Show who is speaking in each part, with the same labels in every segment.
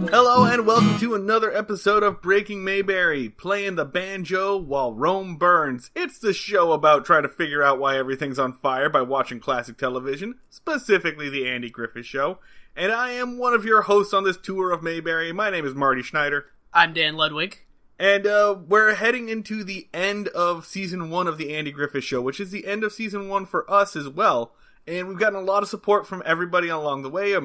Speaker 1: Hello and welcome to another episode of Breaking Mayberry, playing the banjo while Rome burns. It's the show about trying to figure out why everything's on fire by watching classic television, specifically the Andy Griffith Show. And I am one of your hosts on this tour of Mayberry. My name is Marty Schneider.
Speaker 2: I'm Dan Ludwig.
Speaker 1: And we're heading into the end of Season 1 of the Andy Griffith Show, which is the end of Season 1 for us as well. And we've gotten a lot of support from everybody along the way.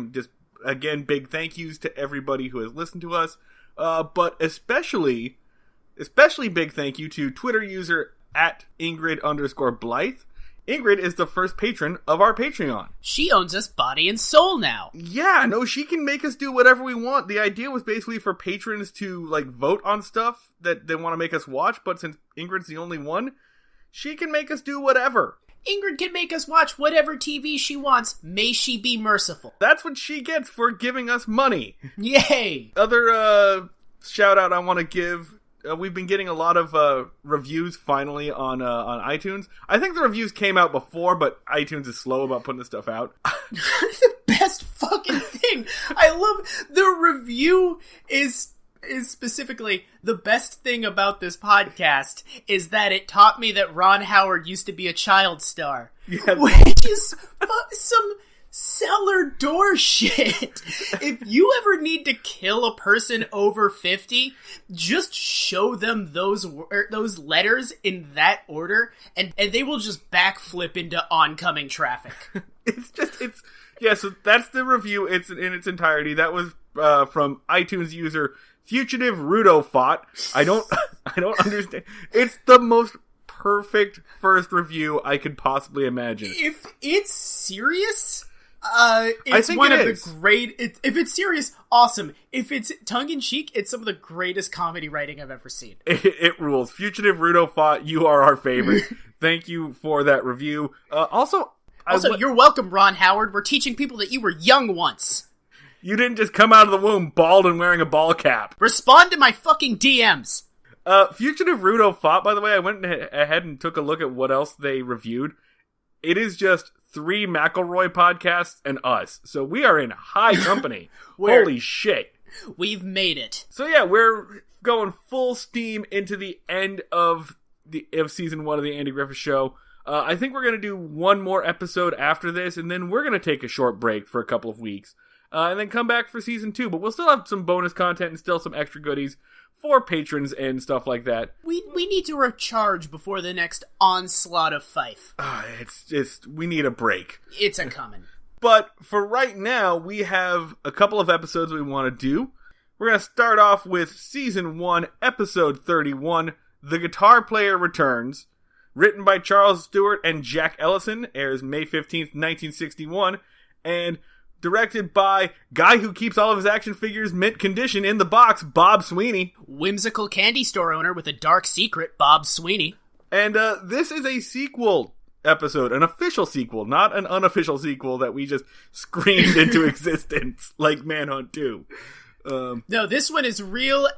Speaker 1: Again, big thank yous to everybody who has listened to us. But especially big thank you to Twitter user at Ingrid_Blythe. Ingrid is the first patron of our Patreon.
Speaker 2: She owns us body and soul now.
Speaker 1: Yeah, no, she can make us do whatever we want. The idea was basically for patrons to, vote on stuff that they want to make us watch, but since Ingrid's the only one, she can make us do whatever.
Speaker 2: Ingrid can make us watch whatever TV she wants. May she be merciful.
Speaker 1: That's what she gets for giving us money.
Speaker 2: Yay!
Speaker 1: Other shout out I want to give. We've been getting a lot of reviews finally on iTunes. I think the reviews came out before, but iTunes is slow about putting this stuff out.
Speaker 2: The best fucking thing. I love the review is specifically the best thing about this podcast is that it taught me that Ron Howard used to be a child star. Yeah. Which is some cellar door shit. If you ever need to kill a person over 50, just show them those letters in that order, and they will just backflip into oncoming traffic.
Speaker 1: So that's the review. It's in its entirety. That was from iTunes user Fugitive Rudofot. I don't understand. It's the most perfect first review I could possibly imagine.
Speaker 2: If it's serious, it's one of the great. If it's serious, awesome. If it's tongue-in-cheek, it's some of the greatest comedy writing I've ever seen.
Speaker 1: It rules. Fugitive Rudofot, you are our favorite. Thank you for that review. Also,
Speaker 2: you're welcome, Ron Howard. We're teaching people that you were young once.
Speaker 1: You didn't just come out of the womb bald and wearing a ball cap.
Speaker 2: Respond to my fucking DMs.
Speaker 1: Fugitive Rudofot, by the way, I went ahead and took a look at what else they reviewed. It is just 3 McElroy podcasts and us. So we are in high company. Holy shit.
Speaker 2: We've made it.
Speaker 1: So yeah, we're going full steam into the end of Season 1 of the Andy Griffith Show. I think we're going to do one more episode after this, and then we're going to take a short break for a couple of weeks. And then come back for Season 2. But we'll still have some bonus content and still some extra goodies for patrons and stuff like that.
Speaker 2: We need to recharge before the next onslaught of Fife.
Speaker 1: We need a break.
Speaker 2: It's a-coming.
Speaker 1: But for right now, we have a couple of episodes we want to do. We're going to start off with Season 1, Episode 31, The Guitar Player Returns. Written by Charles Stewart and Jack Ellison. Airs May 15th, 1961. And directed by guy who keeps all of his action figures mint condition in the box, Bob Sweeney.
Speaker 2: Whimsical candy store owner with a dark secret, Bob Sweeney.
Speaker 1: And this is a sequel episode, an official sequel, not an unofficial sequel that we just screamed into existence like Manhunt 2.
Speaker 2: No, this one is real.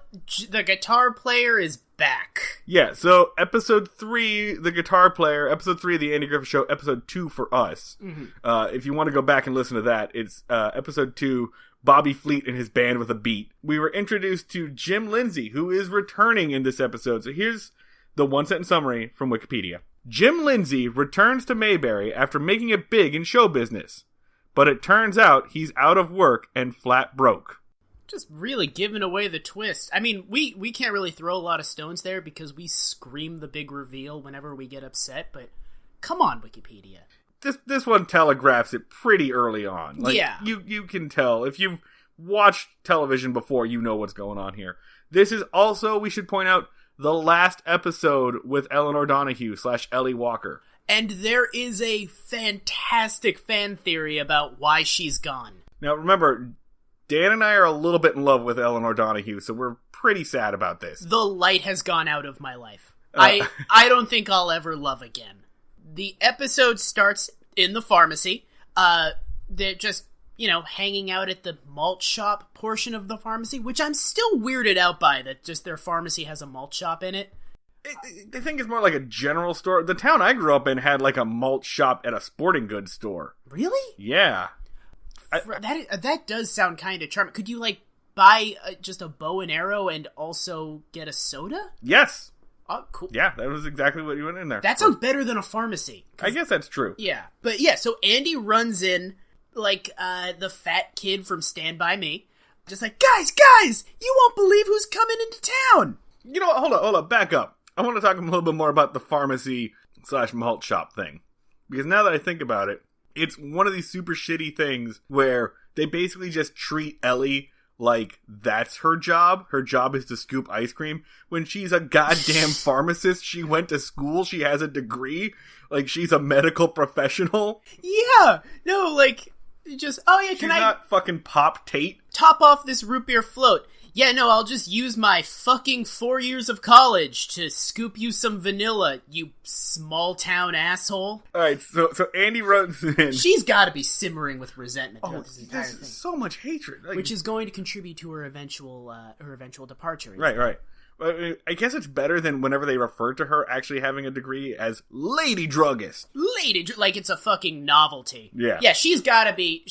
Speaker 2: The guitar player is back.
Speaker 1: Yeah, so episode 3, The Guitar Player, episode 3 of the Andy Griffith Show, episode 2 for us. Mm-hmm. If you want to go back and listen to that, it's episode 2, Bobby Fleet and his band with a beat. We were introduced to Jim Lindsey, who is returning in this episode. So here's the one-sentence summary from Wikipedia. Jim Lindsey returns to Mayberry after making it big in show business. But it turns out he's out of work and flat broke.
Speaker 2: Just really giving away the twist. I mean, we can't really throw a lot of stones there because we scream the big reveal whenever we get upset, but come on, Wikipedia.
Speaker 1: This one telegraphs it pretty early on.
Speaker 2: Yeah.
Speaker 1: You can tell. If you've watched television before, you know what's going on here. This is also, we should point out, the last episode with Elinor Donahue / Ellie Walker.
Speaker 2: And there is a fantastic fan theory about why she's gone.
Speaker 1: Now, remember, Dan and I are a little bit in love with Elinor Donahue, so we're pretty sad about this.
Speaker 2: The light has gone out of my life. I don't think I'll ever love again. The episode starts in the pharmacy. They're just, hanging out at the malt shop portion of the pharmacy, which I'm still weirded out by, that just their pharmacy has a malt shop in it.
Speaker 1: I think it's more like a general store. The town I grew up in had like a malt shop at a sporting goods store.
Speaker 2: Really?
Speaker 1: Yeah.
Speaker 2: That does sound kind of charming. Could you, buy just a bow and arrow and also get a soda?
Speaker 1: Yes.
Speaker 2: Oh, cool.
Speaker 1: Yeah, that was exactly what you went in there.
Speaker 2: That sounds better than a pharmacy.
Speaker 1: I guess that's true.
Speaker 2: Yeah. But yeah, so Andy runs in the fat kid from Stand By Me. Just like, guys, you won't believe who's coming into town.
Speaker 1: You know what? Hold up, back up. I want to talk a little bit more about the pharmacy/malt shop thing. Because now that I think about it, it's one of these super shitty things where they basically just treat Ellie like that's her job. Her job is to scoop ice cream. When she's a goddamn pharmacist, she went to school, she has a degree, she's a medical professional.
Speaker 2: Yeah! No, just,
Speaker 1: she's not fucking Pop Tate.
Speaker 2: Top off this root beer float. Yeah, no, I'll just use my fucking 4 years of college to scoop you some vanilla, you small town asshole.
Speaker 1: Alright, so Andy runs in.
Speaker 2: She's gotta be simmering with resentment throughout this entire thing.
Speaker 1: So much hatred.
Speaker 2: Which is going to contribute to her eventual departure.
Speaker 1: Right. I guess it's better than whenever they refer to her actually having a degree as Lady Druggist.
Speaker 2: It's a fucking novelty.
Speaker 1: Yeah.
Speaker 2: Yeah, she's gotta be,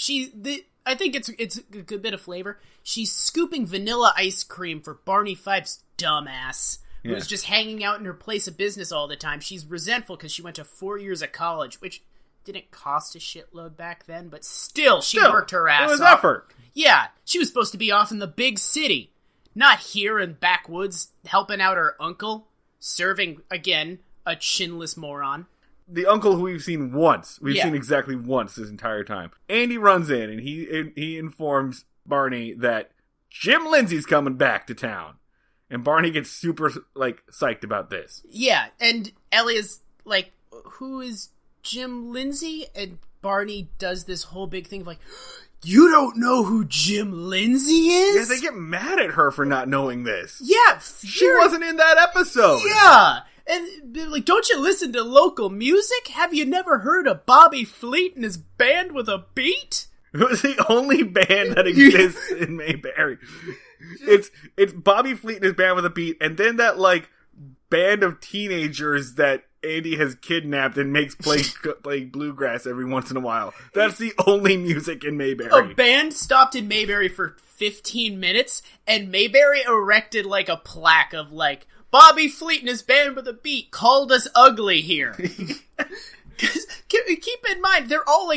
Speaker 2: I think it's a good bit of flavor. She's scooping vanilla ice cream for Barney Fife's dumbass, who's just hanging out in her place of business all the time. She's resentful because she went to 4 years of college, which didn't cost a shitload back then, but still, she worked her ass off.
Speaker 1: It was effort.
Speaker 2: Yeah, she was supposed to be off in the big city, not here in backwoods helping out her uncle, serving, again, a chinless moron.
Speaker 1: The uncle who we've seen once. We've seen exactly once this entire time. Andy runs in and he informs Barney that Jim Lindsey's coming back to town. And Barney gets super, psyched about this.
Speaker 2: Yeah, and Ellie is like, who is Jim Lindsey? And Barney does this whole big thing of you don't know who Jim Lindsey is?
Speaker 1: Yeah, they get mad at her for not knowing this.
Speaker 2: Yeah.
Speaker 1: She wasn't in that episode.
Speaker 2: Yeah. And, don't you listen to local music? Have you never heard of Bobby Fleet and his band with a beat?
Speaker 1: It was the only band that exists in Mayberry. It's Bobby Fleet and his band with a beat, and then that, band of teenagers that Andy has kidnapped and makes play bluegrass every once in a while. That's the only music in Mayberry.
Speaker 2: A band stopped in Mayberry for 15 minutes, and Mayberry erected, a plaque of, Bobby Fleet and his band with a beat called us ugly here. Because keep in mind, they're all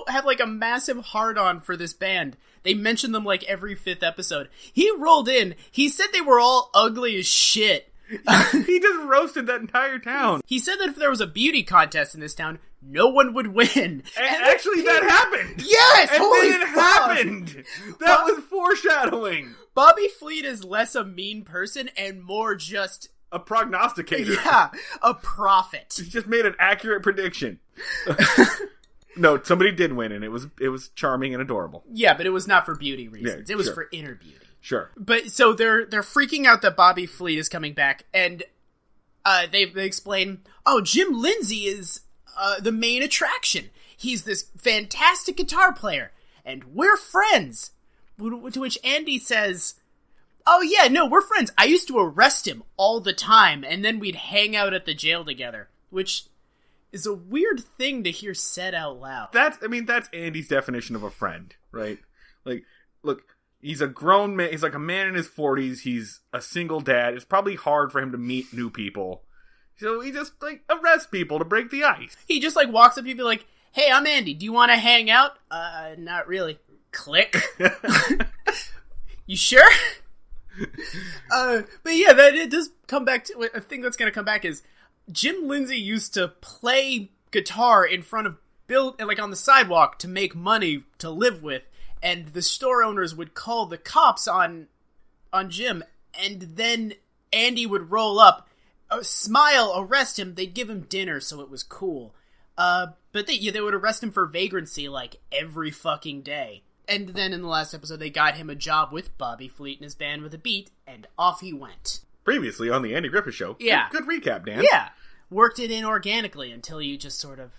Speaker 2: have a massive hard-on for this band. They mention them every 5th episode. He rolled in. He said they were all ugly as shit.
Speaker 1: He just roasted that entire town.
Speaker 2: He said that if there was a beauty contest in this town, no one would win.
Speaker 1: And actually, that happened.
Speaker 2: Yes,
Speaker 1: and then it happened. That was foreshadowing.
Speaker 2: Bobby Fleet is less a mean person and more just
Speaker 1: a prognosticator.
Speaker 2: Yeah, a prophet.
Speaker 1: He just made an accurate prediction. No, somebody did win, and it was charming and adorable.
Speaker 2: Yeah, but it was not for beauty reasons.
Speaker 1: Yeah,
Speaker 2: it was for inner beauty.
Speaker 1: Sure.
Speaker 2: But so they're freaking out that Bobby Fleet is coming back, and they explain, Jim Lindsey is the main attraction. He's this fantastic guitar player, and we're friends. To which Andy says, oh yeah, no, we're friends. I used to arrest him all the time, and then we'd hang out at the jail together, which is a weird thing to hear said out loud.
Speaker 1: That's Andy's definition of a friend, right? Look, he's a grown man. He's a man in his 40s. He's a single dad. It's probably hard for him to meet new people. So he just, arrests people to break the ice.
Speaker 2: He just, walks up to people hey, I'm Andy. Do you want to hang out? Not really. Click. You sure? But yeah, it does come back to, a thing that's going to come back is Jim Lindsey used to play guitar in front of on the sidewalk to make money to live with. And the store owners would call the cops on Jim, and then Andy would roll up, smile, arrest him. They'd give him dinner, so it was cool. But they would arrest him for vagrancy every fucking day. And then in the last episode, they got him a job with Bobby Fleet and his band with a beat, and off he went.
Speaker 1: Previously on the Andy Griffith Show.
Speaker 2: Yeah.
Speaker 1: Good recap, Dan.
Speaker 2: Yeah. Worked it in organically until you just sort of,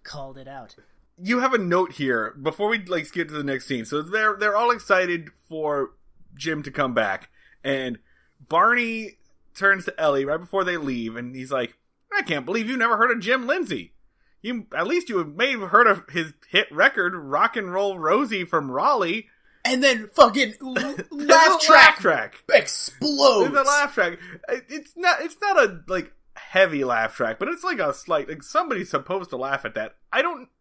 Speaker 2: called it out.
Speaker 1: You have a note here before we get to the next scene. So they're all excited for Jim to come back, and Barney turns to Ellie right before they leave, and he's like, "I can't believe you never heard of Jim Lindsey. At least you may have heard of his hit record, Rock and Roll Rosie from Raleigh."
Speaker 2: And then fucking laugh track explodes.
Speaker 1: There's a laugh track. It's not a heavy laugh track, but it's a slight, somebody's supposed to laugh at that.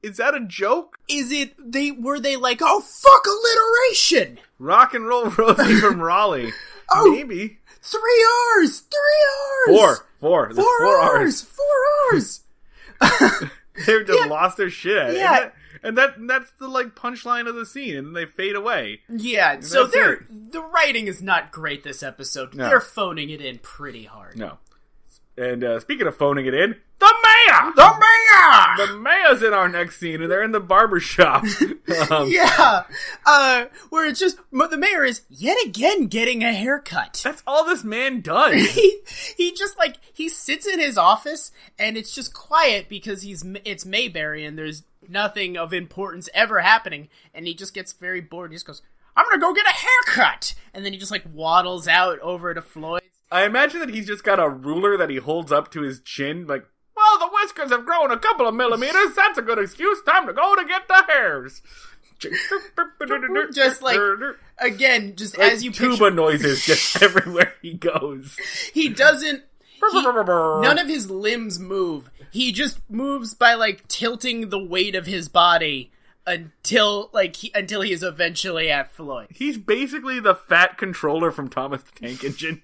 Speaker 1: Is that a joke?
Speaker 2: Were they like, oh fuck alliteration?
Speaker 1: Rock and Roll Rosie from Raleigh.
Speaker 2: Oh,
Speaker 1: maybe.
Speaker 2: 3 R's. 3 R's.
Speaker 1: 4. There's
Speaker 2: 4
Speaker 1: R's.
Speaker 2: 4 R's.
Speaker 1: They've just lost their shit at it.
Speaker 2: Yeah.
Speaker 1: And that's the punchline of the scene, and then they fade away.
Speaker 2: Yeah, so the writing is not great this episode. No. They're phoning it in pretty hard.
Speaker 1: No. And speaking of phoning it in, the mayor! The mayor's in our next scene, and they're in the barber shop.
Speaker 2: Where it's just, the mayor is yet again getting a haircut.
Speaker 1: That's all this man does.
Speaker 2: he just, he sits in his office, and it's just quiet because it's Mayberry, and there's nothing of importance ever happening, and he just gets very bored, and he just goes, I'm gonna go get a haircut! And then he just, waddles out over to Floyd's.
Speaker 1: I imagine that he's just got a ruler that he holds up to his chin, well, the whiskers have grown a couple of millimeters. That's a good excuse. Time to go to get the hairs.
Speaker 2: Just again, just as you
Speaker 1: tuba
Speaker 2: picture...
Speaker 1: noises just everywhere he goes.
Speaker 2: He doesn't... none of his limbs move. He just moves by, tilting the weight of his body until he is eventually at Floyd.
Speaker 1: He's basically the fat controller from Thomas the Tank Engine.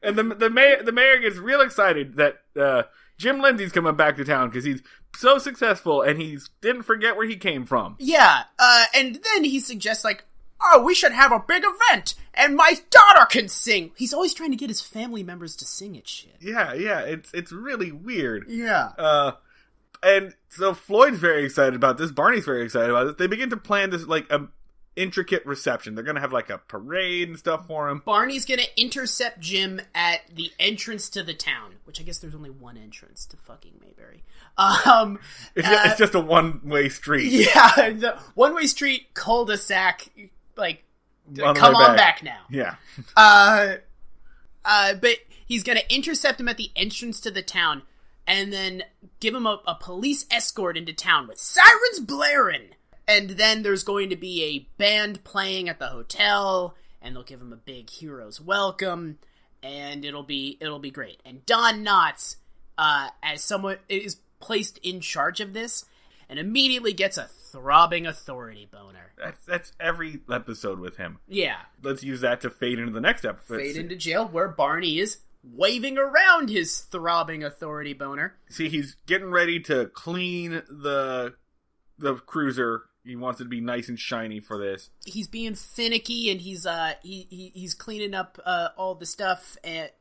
Speaker 1: And the mayor gets real excited that Jim Lindsey's coming back to town because he's so successful and he didn't forget where he came from.
Speaker 2: Yeah, and then he suggests, we should have a big event and my daughter can sing. He's always trying to get his family members to sing at shit.
Speaker 1: Yeah, it's really weird.
Speaker 2: Yeah.
Speaker 1: And so Floyd's very excited about this. Barney's very excited about it. They begin to plan this, a intricate reception. They're gonna have a parade and stuff for him.
Speaker 2: Barney's gonna intercept Jim at the entrance to the town, which I guess there's only one entrance to fucking Mayberry.
Speaker 1: It's just a one-way street.
Speaker 2: Yeah, the one-way street, cul-de-sac, come on back now.
Speaker 1: Yeah.
Speaker 2: But he's gonna intercept him at the entrance to the town and then give him a police escort into town with sirens blaring. And then there's going to be a band playing at the hotel, and they'll give him a big hero's welcome, and it'll be great. And Don Knotts, as someone is placed in charge of this, and immediately gets a throbbing authority boner.
Speaker 1: That's every episode with him.
Speaker 2: Yeah.
Speaker 1: Let's use that to fade into the next episode.
Speaker 2: Fade into jail, where Barney is waving around his throbbing authority boner.
Speaker 1: See, he's getting ready to clean the cruiser. He wants it to be nice and shiny for this.
Speaker 2: He's being finicky, and he's cleaning up all the stuff. And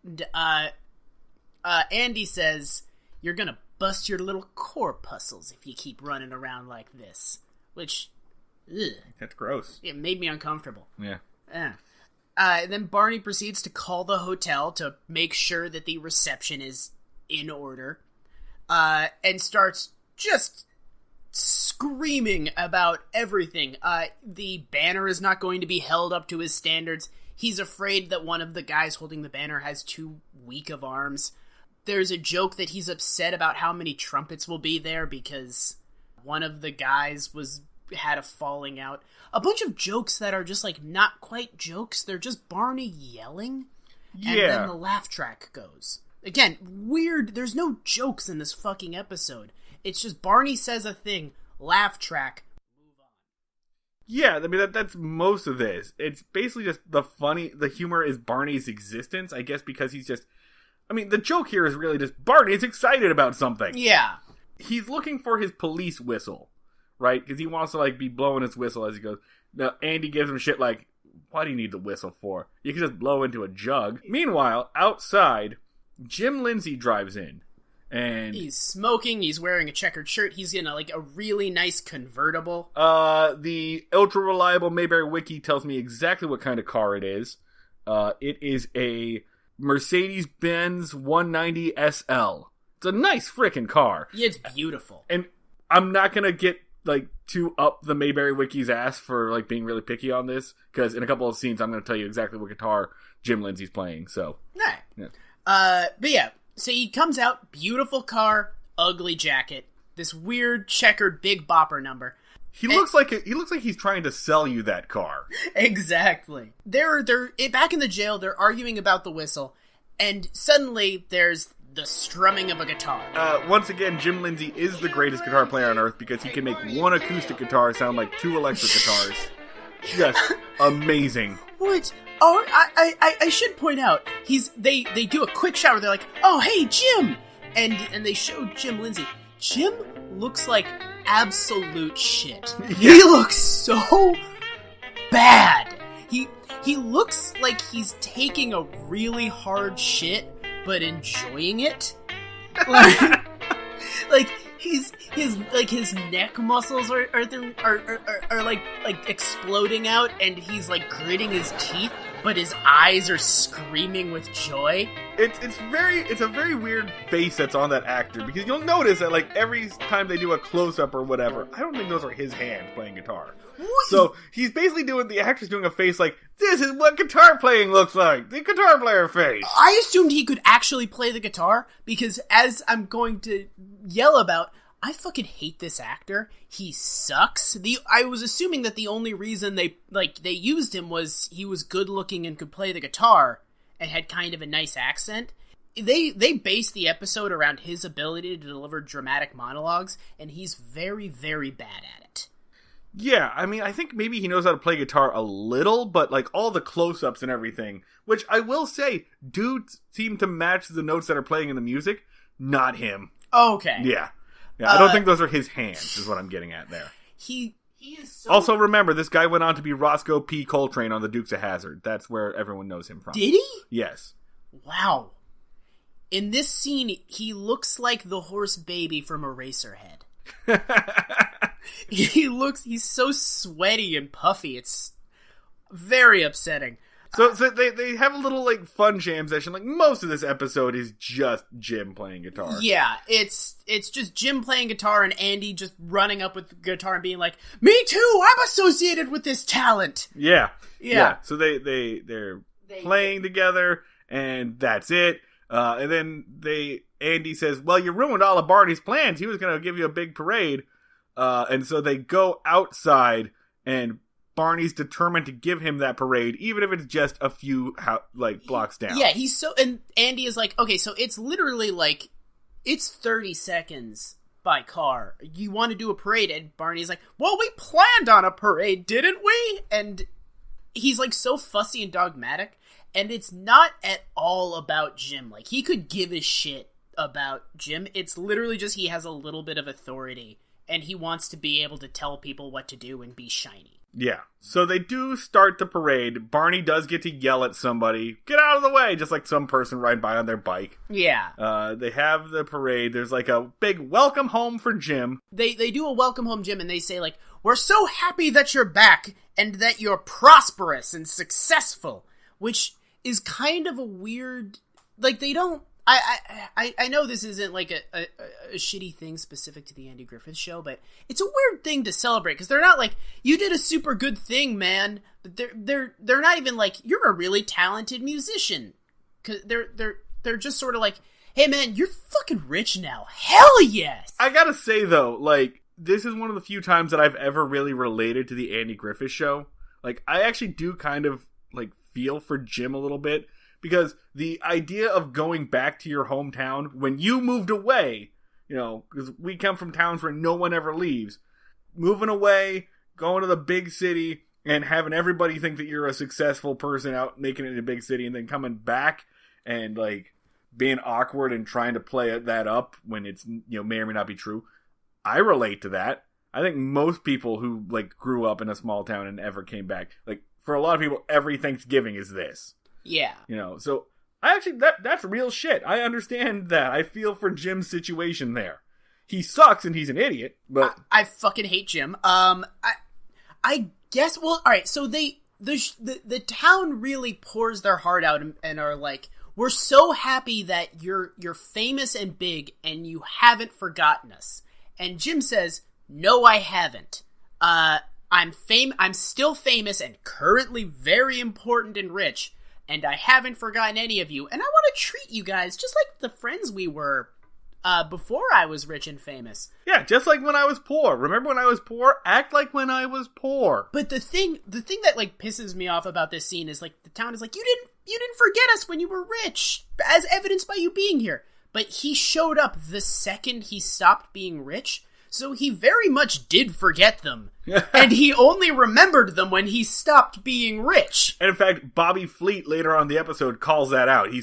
Speaker 2: Andy says, "You're gonna bust your little corpuscles if you keep running around like this." Which,
Speaker 1: that's gross.
Speaker 2: It made me uncomfortable.
Speaker 1: Yeah.
Speaker 2: Then Barney proceeds to call the hotel to make sure that the reception is in order, and starts just screaming about everything. The banner is not going to be held up to his standards. He's afraid that one of the guys holding the banner has too weak of arms. There's a joke that he's upset about how many trumpets will be there because one of the guys had a falling out. A bunch of jokes that are just not quite jokes. They're just Barney yelling.
Speaker 1: Yeah.
Speaker 2: And then the laugh track goes. Again, weird. There's no jokes in this fucking episode. It's just Barney says a thing, laugh track, move on.
Speaker 1: Yeah, I mean, that's most of this. It's basically just the humor is Barney's existence, I guess, because he's just, the joke here is really just Barney's excited about something.
Speaker 2: Yeah.
Speaker 1: He's looking for his police whistle, right? Because he wants to, be blowing his whistle as he goes. Now, Andy gives him shit what do you need the whistle for? You can just blow into a jug. Meanwhile, outside, Jim Lindsey drives in. And
Speaker 2: he's smoking, he's wearing a checkered shirt, he's in a really nice convertible.
Speaker 1: The ultra-reliable Mayberry Wiki tells me exactly what kind of car it is. It is a Mercedes-Benz 190 SL. It's a nice frickin' car.
Speaker 2: Yeah, it's beautiful.
Speaker 1: And I'm not gonna get, too up the Mayberry Wiki's ass for, being really picky on this, because in a couple of scenes I'm gonna tell you exactly what guitar Jim Lindsey's playing, so.
Speaker 2: Right.
Speaker 1: Yeah.
Speaker 2: But yeah, so he comes out, beautiful car, ugly jacket, this weird checkered Big Bopper number.
Speaker 1: He looks like he's trying to sell you that car.
Speaker 2: Exactly. They're back in the jail, they're arguing about the whistle, and suddenly there's the strumming of a guitar.
Speaker 1: Once again, Jim Lindsey is the greatest guitar player on earth because he can make one acoustic guitar sound like two electric guitars. Just amazing.
Speaker 2: What? Oh, I should point out, they do a quick shot where they're like, oh, hey, Jim! And they show Jim Lindsey. Jim looks like absolute shit. Yeah. He looks so bad. He looks like he's taking a really hard shit, but enjoying it. His neck muscles are exploding out, and he's gritting his teeth, but his eyes are screaming with joy.
Speaker 1: It's a very weird face that's on that actor, because you'll notice that every time they do a close up or whatever, I don't think those are his hands playing guitar.
Speaker 2: What?
Speaker 1: So he's basically the actor's doing a face this is what guitar playing looks like, the guitar player face.
Speaker 2: I assumed he could actually play the guitar, because as I'm going to yell about, I fucking hate this actor. He sucks. I was assuming that the only reason they used him was he was good looking and could play the guitar and had kind of a nice accent. They based the episode around his ability to deliver dramatic monologues, and he's very, very bad at it.
Speaker 1: Yeah, I mean, I think maybe he knows how to play guitar a little, but all the close-ups and everything, which I will say do seem to match the notes that are playing in the music, not him.
Speaker 2: Okay.
Speaker 1: Yeah, I don't think those are his hands, is what I'm getting at there.
Speaker 2: He is so...
Speaker 1: Also, remember, this guy went on to be Roscoe P. Coltrane on the Dukes of Hazzard. That's where everyone knows him from.
Speaker 2: Did he?
Speaker 1: Yes.
Speaker 2: Wow. In this scene, he looks like the horse baby from Eraserhead. He's so sweaty and puffy. It's very upsetting.
Speaker 1: So they have a little fun jam session. Most of this episode is just Jim playing guitar.
Speaker 2: Yeah, it's just Jim playing guitar and Andy just running up with the guitar and being like, "Me too, I'm associated with this talent."
Speaker 1: Yeah. So they're playing together, and that's it. And then Andy says, "Well, you ruined all of Barney's plans. He was going to give you a big parade." And so they go outside, and Barney's determined to give him that parade, even if it's just a few blocks down.
Speaker 2: Yeah, and Andy is like, okay, so it's literally it's 30 seconds by car. You want to do a parade? And Barney's like, well, we planned on a parade, didn't we? And he's so fussy and dogmatic, and it's not at all about Jim. He could give a shit about Jim. It's literally just he has a little bit of authority, and he wants to be able to tell people what to do and be shiny.
Speaker 1: Yeah. So they do start the parade. Barney does get to yell at somebody, "Get out of the way!" Just like some person riding by on their bike.
Speaker 2: Yeah.
Speaker 1: They have the parade. There's a big welcome home for Jim.
Speaker 2: They do a welcome home, Jim, and they say we're so happy that you're back and that you're prosperous and successful, which is kind of a weird, they don't, I know this isn't a shitty thing specific to the Andy Griffith Show, but it's a weird thing to celebrate, because they're not you did a super good thing, man. But they're not even you're a really talented musician, because they're just sort of hey man, you're fucking rich now. Hell yes.
Speaker 1: I gotta say though, this is one of the few times that I've ever really related to the Andy Griffith Show. I actually do kind of feel for Jim a little bit. Because the idea of going back to your hometown when you moved away, because we come from towns where no one ever leaves, moving away, going to the big city, and having everybody think that you're a successful person out making it in a big city, and then coming back and being awkward and trying to play that up when it's may or may not be true. I relate to that. I think most people who grew up in a small town and never came back, for a lot of people, every Thanksgiving is this.
Speaker 2: Yeah.
Speaker 1: So That's real shit. I understand that. I feel for Jim's situation there. He sucks and he's an idiot, but
Speaker 2: I fucking hate Jim. I guess. Well, all right. So the town really pours their heart out and are like, we're so happy that you're famous and big and you haven't forgotten us. And Jim says, no, I haven't. I'm still famous and currently very important and rich, and I haven't forgotten any of you. And I want to treat you guys just like the friends we were before I was rich and famous.
Speaker 1: Yeah, just like when I was poor. Remember when I was poor? Act like when I was poor.
Speaker 2: But the thing that like pisses me off about this scene is like the town is like, you didn't forget us when you were rich, as evidenced by you being here. But he showed up the second he stopped being rich, so he very much did forget them. And he only remembered them when he stopped being rich.
Speaker 1: And in fact, Bobby Fleet later on in the episode calls that out. He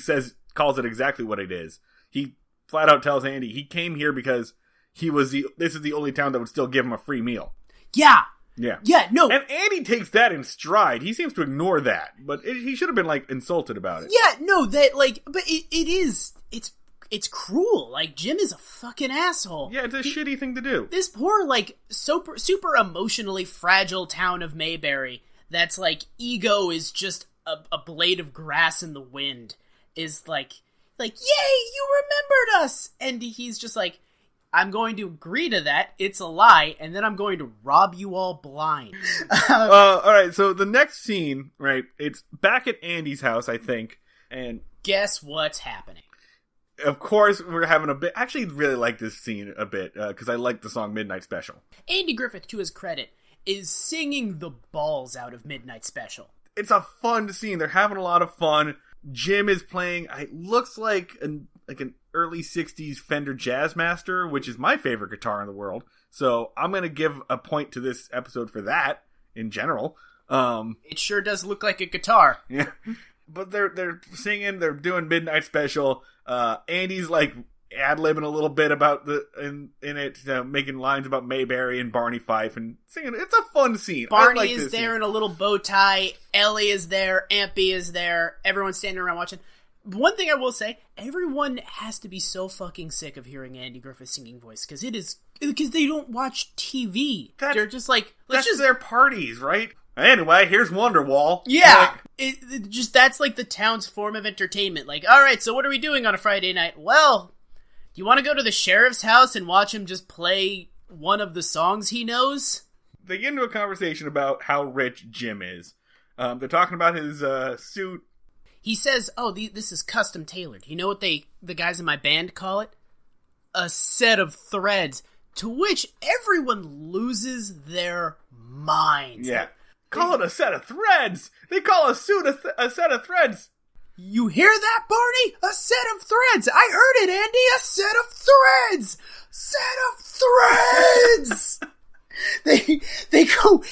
Speaker 1: calls it exactly what it is. He flat out tells Andy he came here because this is the only town that would still give him a free meal.
Speaker 2: Yeah.
Speaker 1: Yeah.
Speaker 2: Yeah, no.
Speaker 1: And Andy takes that in stride. He seems to ignore that, but he should have been, like, insulted about it.
Speaker 2: Yeah, no, that, like, but it's cruel. Like, Jim is a fucking asshole.
Speaker 1: Yeah, it's a shitty thing to do.
Speaker 2: This poor, like, super emotionally fragile town of Mayberry that's, like, ego is just a blade of grass in the wind is, like, yay, you remembered us! And he's just like, I'm going to agree to that, it's a lie, and then I'm going to rob you all blind.
Speaker 1: Alright, so the next scene, right, it's back at Andy's house, I think, and...
Speaker 2: Guess what's happening?
Speaker 1: Of course, we're having a bit... I actually really like this scene a bit, because I like the song Midnight Special.
Speaker 2: Andy Griffith, to his credit, is singing the balls out of Midnight Special.
Speaker 1: It's a fun scene, they're having a lot of fun. Jim is playing, it looks like an early 60s Fender Jazzmaster, which is my favorite guitar in the world. So I'm going to give a point to this episode for that, in general.
Speaker 2: It sure does look like a guitar.
Speaker 1: Yeah. But they're singing, they're doing Midnight Special. Andy's like ad-libbing a little bit about in it, making lines about Mayberry and Barney Fife and singing. It's a fun scene.
Speaker 2: Barney is there in a little bow tie. Ellie is there. Aunt Bee is there. Everyone's standing around watching. One thing I will say, everyone has to be so fucking sick of hearing Andy Griffith's singing voice because they don't watch TV. They're just like,
Speaker 1: that's their parties, right? Anyway, here's Wonderwall.
Speaker 2: Yeah. That's like the town's form of entertainment. Like, all right, so what are we doing on a Friday night? Well, do you want to go to the sheriff's house and watch him just play one of the songs he knows?
Speaker 1: They get into a conversation about how rich Jim is. They're talking about his suit.
Speaker 2: He says, this is custom tailored. You know what the guys in my band call it? A set of threads. To which everyone loses their minds.
Speaker 1: Yeah. Call it a set of threads. They call a suit a set of threads.
Speaker 2: You hear that, Barney? A set of threads. I heard it, Andy. A set of threads. Set of threads. They go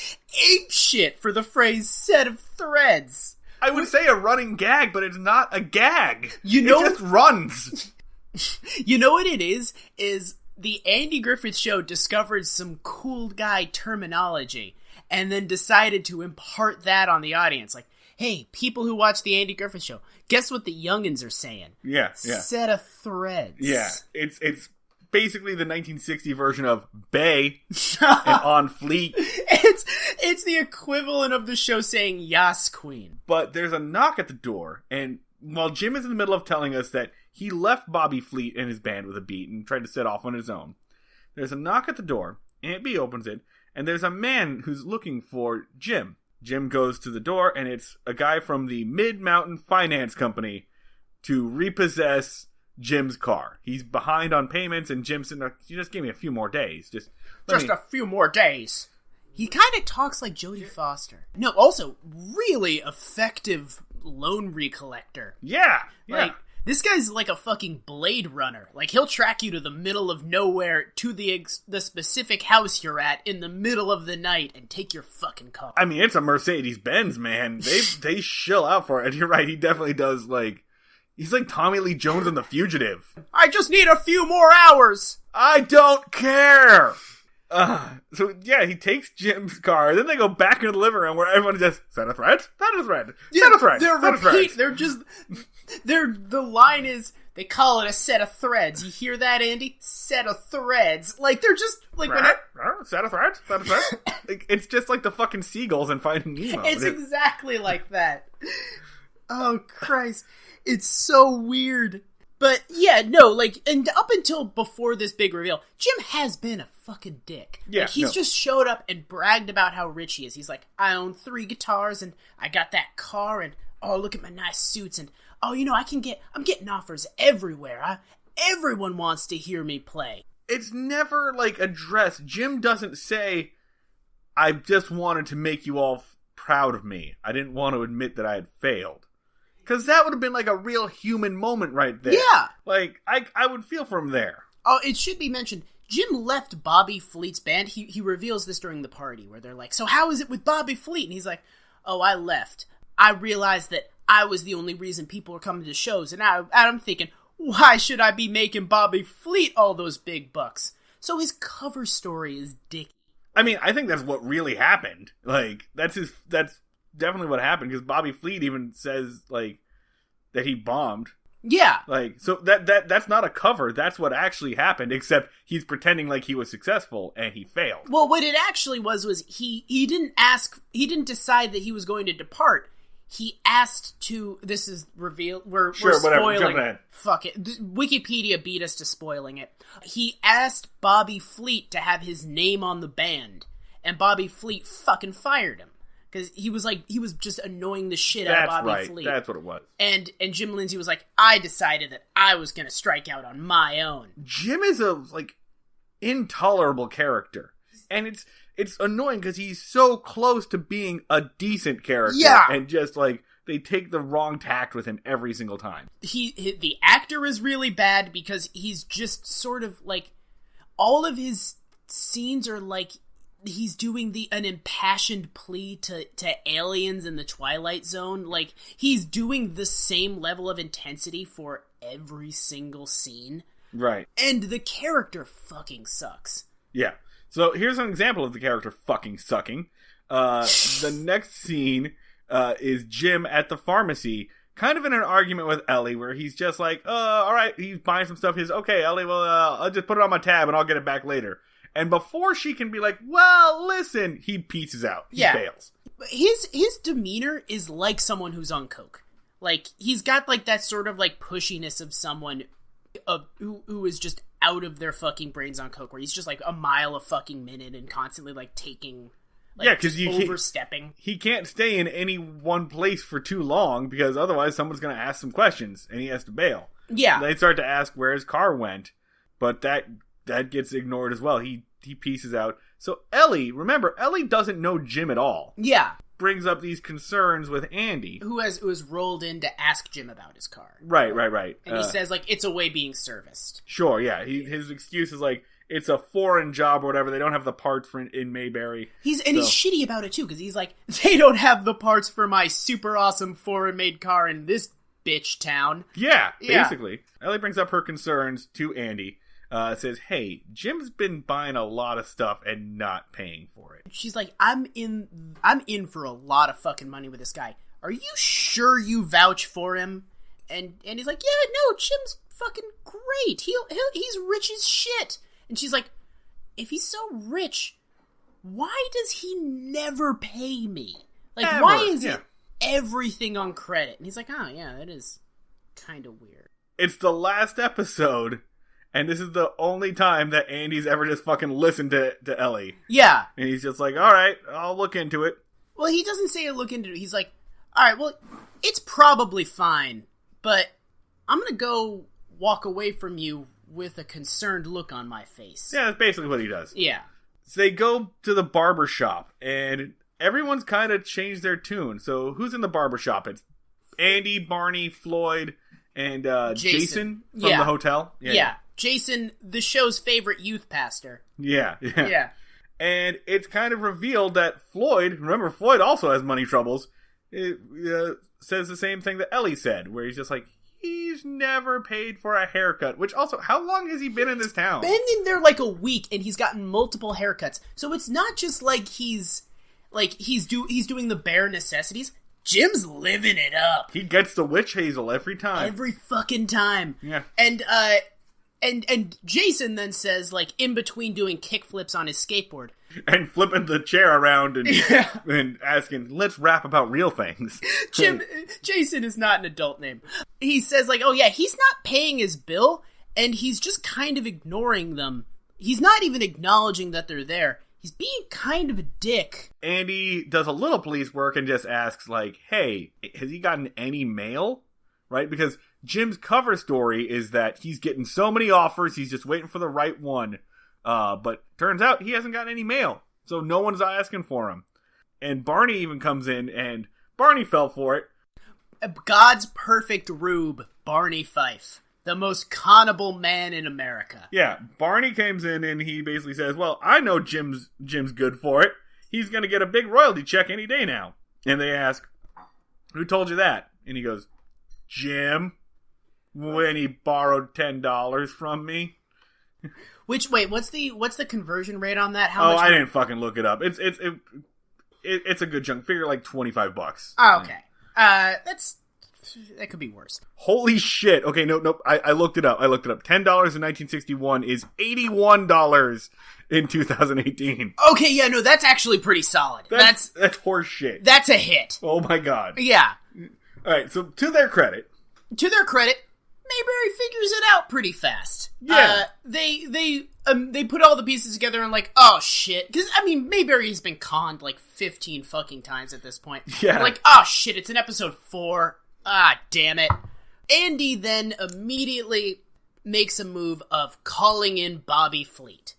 Speaker 2: ape shit for the phrase set of threads.
Speaker 1: I would say a running gag, but it's not a gag. It just runs.
Speaker 2: You know what it is? Is the Andy Griffith Show discovered some cool guy terminology and then decided to impart that on the audience. Like, hey, people who watch the Andy Griffith Show, guess what the youngins are saying?
Speaker 1: Yeah.
Speaker 2: Set of threads.
Speaker 1: Yeah, it's basically the 1960 version of Bay and On Fleet.
Speaker 2: It's the equivalent of the show saying Yas Queen.
Speaker 1: But there's a knock at the door, and while Jim is in the middle of telling us that he left Bobby Fleet and his band with a beat and tried to set off on his own, there's a knock at the door. Aunt Bee opens it, and there's a man who's looking for Jim. Jim goes to the door, and it's a guy from the Mid-Mountain Finance Company to repossess Jim's car. He's behind on payments, and Jim's sitting there, you just give me a few more days. Just
Speaker 2: a few more days. He kind of talks like Jodie Foster. No, also, really effective loan recollector.
Speaker 1: Yeah.
Speaker 2: Like, this guy's like a fucking Blade Runner. Like, he'll track you to the middle of nowhere to the specific house you're at in the middle of the night and take your fucking car.
Speaker 1: I mean, it's a Mercedes-Benz, man. They shill out for it. You're right, he definitely does, like... He's like Tommy Lee Jones in The Fugitive.
Speaker 2: I just need a few more hours.
Speaker 1: I don't care. So yeah, he takes Jim's car. Then they go back into the living room where everyone just set a threat, set a threat, set a threat.
Speaker 2: The line is, they call it a set of threads. You hear that, Andy? Set of threads. Like, they're just like
Speaker 1: set a threat, set a threat. Like, it's just like the fucking seagulls in Finding Nemo.
Speaker 2: It's exactly like that. Oh Christ, it's so weird. But yeah, no, like, and up until before this big reveal, Jim has been a fucking dick.
Speaker 1: Yeah,
Speaker 2: like, he's just showed up and bragged about how rich he is. He's like, I own 3 guitars, and I got that car, and oh, look at my nice suits, and oh, you know, I'm getting offers everywhere. Everyone wants to hear me play.
Speaker 1: It's never, like, addressed. Jim doesn't say, I just wanted to make you all proud of me. I didn't want to admit that I had failed. Because that would have been like a real human moment right there.
Speaker 2: Yeah.
Speaker 1: Like, I would feel for him there.
Speaker 2: Oh, it should be mentioned, Jim left Bobby Fleet's band. He reveals this during the party where they're like, so how is it with Bobby Fleet? And he's like, oh, I left. I realized that I was the only reason people were coming to shows. And I'm thinking, why should I be making Bobby Fleet all those big bucks? So his cover story is dicky.
Speaker 1: I mean, I think that's what really happened. Like, that's definitely what happened, because Bobby Fleet even says, like, that he bombed.
Speaker 2: Yeah.
Speaker 1: Like, so that's not a cover. That's what actually happened, except he's pretending like he was successful and he failed.
Speaker 2: Well, what it actually was he didn't decide that he was going to depart. He asked to, this is revealed, we're spoiling.
Speaker 1: Jump ahead.
Speaker 2: Fuck it. Wikipedia beat us to spoiling it. He asked Bobby Fleet to have his name on the band, and Bobby Fleet fucking fired him. Because he was just annoying the shit out of Bobby Fleet.
Speaker 1: That's what it was.
Speaker 2: And Jim Lindsey was like, I decided that I was going to strike out on my own.
Speaker 1: Jim is a, like, intolerable character. And it's annoying because he's so close to being a decent character.
Speaker 2: Yeah.
Speaker 1: And just, like, they take the wrong tact with him every single time.
Speaker 2: The actor is really bad because he's just sort of, like, all of his scenes are, like, he's doing an impassioned plea to aliens in the Twilight Zone. Like, he's doing the same level of intensity for every single scene.
Speaker 1: Right.
Speaker 2: And the character fucking sucks.
Speaker 1: Yeah. So here's an example of the character fucking sucking. The next scene is Jim at the pharmacy, kind of in an argument with Ellie, where he's just like, all right, he's buying some stuff. He's, okay, Ellie, well, I'll just put it on my tab and I'll get it back later. And before she can be like, well, listen, he pieces out. He bails.
Speaker 2: His demeanor is like someone who's on coke. Like, he's got, like, that sort of, like, pushiness of someone who is just out of their fucking brains on coke, where he's just, like, a mile a fucking minute and constantly, like, taking, like, because overstepping.
Speaker 1: He can't stay in any one place for too long, because otherwise someone's going to ask some questions, and he has to bail.
Speaker 2: Yeah.
Speaker 1: They start to ask where his car went, but that gets ignored as well. He pieces out. So Ellie doesn't know Jim at all.
Speaker 2: Yeah.
Speaker 1: Brings up these concerns with Andy,
Speaker 2: who has rolled in to ask Jim about his car.
Speaker 1: Right.
Speaker 2: And he says, like, it's away being serviced.
Speaker 1: Sure, yeah. His excuse is like, it's a foreign job or whatever. They don't have the parts for in Mayberry.
Speaker 2: He's shitty about it too, because he's like, they don't have the parts for my super awesome foreign made car in this bitch town.
Speaker 1: Yeah, basically. Ellie brings up her concerns to Andy. Says, hey, Jim's been buying a lot of stuff and not paying for it.
Speaker 2: She's like, I'm in for a lot of fucking money with this guy. Are you sure you vouch for him? And he's like, yeah, no, Jim's fucking great. He's rich as shit. And she's like, if he's so rich, why does he never pay me? Like,
Speaker 1: Ever.
Speaker 2: Why is it everything on credit? And he's like, oh, yeah, that is kind of weird.
Speaker 1: It's the last episode. And this is the only time that Andy's ever just fucking listened to Ellie.
Speaker 2: Yeah.
Speaker 1: And he's just like, all right, I'll look into it.
Speaker 2: Well, he doesn't say look into it. He's like, all right, well, it's probably fine, but I'm going to go walk away from you with a concerned look on my face.
Speaker 1: Yeah, that's basically what he does.
Speaker 2: Yeah.
Speaker 1: So they go to the barber shop, and everyone's kind of changed their tune. So who's in the barber shop? It's Andy, Barney, Floyd, and Jason from the hotel.
Speaker 2: Yeah. Jason, the show's favorite youth pastor.
Speaker 1: Yeah. And it's kind of revealed that Floyd also has money troubles, says the same thing that Ellie said, where he's just like, he's never paid for a haircut. Which also, how long has he been in this town?
Speaker 2: Been in there like a week, and he's gotten multiple haircuts. So it's not just like he's doing the bare necessities. Jim's living it up.
Speaker 1: He gets the witch hazel every time.
Speaker 2: Every fucking time.
Speaker 1: Yeah.
Speaker 2: And Jason then says, like, in between doing kickflips on his skateboard.
Speaker 1: And flipping the chair around and asking, let's rap about real things.
Speaker 2: Jason is not an adult name. He says, like, oh yeah, he's not paying his bill, and he's just kind of ignoring them. He's not even acknowledging that they're there. He's being kind of a dick.
Speaker 1: Andy does a little police work and just asks, like, hey, has he gotten any mail? Right? Because Jim's cover story is that he's getting so many offers, he's just waiting for the right one. But turns out he hasn't gotten any mail, so no one's asking for him. And Barney even comes in, and Barney fell for it.
Speaker 2: God's perfect rube, Barney Fife. The most connable man in America.
Speaker 1: Yeah, Barney comes in and he basically says, well, I know Jim's good for it. He's going to get a big royalty check any day now. And they ask, who told you that? And he goes, Jim, when he borrowed $10 from me.
Speaker 2: What's the conversion rate on that? How much?
Speaker 1: I didn't fucking look it up. It's a good chunk. Figure like $25.
Speaker 2: Oh, okay. That could be worse.
Speaker 1: Holy shit. Okay, nope. I looked it up. $10 in 1961 is $81 in 2018.
Speaker 2: Okay, yeah, no, that's actually pretty solid. That's
Speaker 1: horse shit.
Speaker 2: That's a hit.
Speaker 1: Oh my god.
Speaker 2: Yeah.
Speaker 1: Alright, so to their credit,
Speaker 2: Mayberry figures it out pretty fast.
Speaker 1: Yeah.
Speaker 2: They put all the pieces together and like, oh shit. Because, I mean, Mayberry has been conned like 15 fucking times at this point.
Speaker 1: Yeah.
Speaker 2: Like, oh shit, it's in episode 4. Ah, damn it. Andy then immediately makes a move of calling in Bobby Fleet.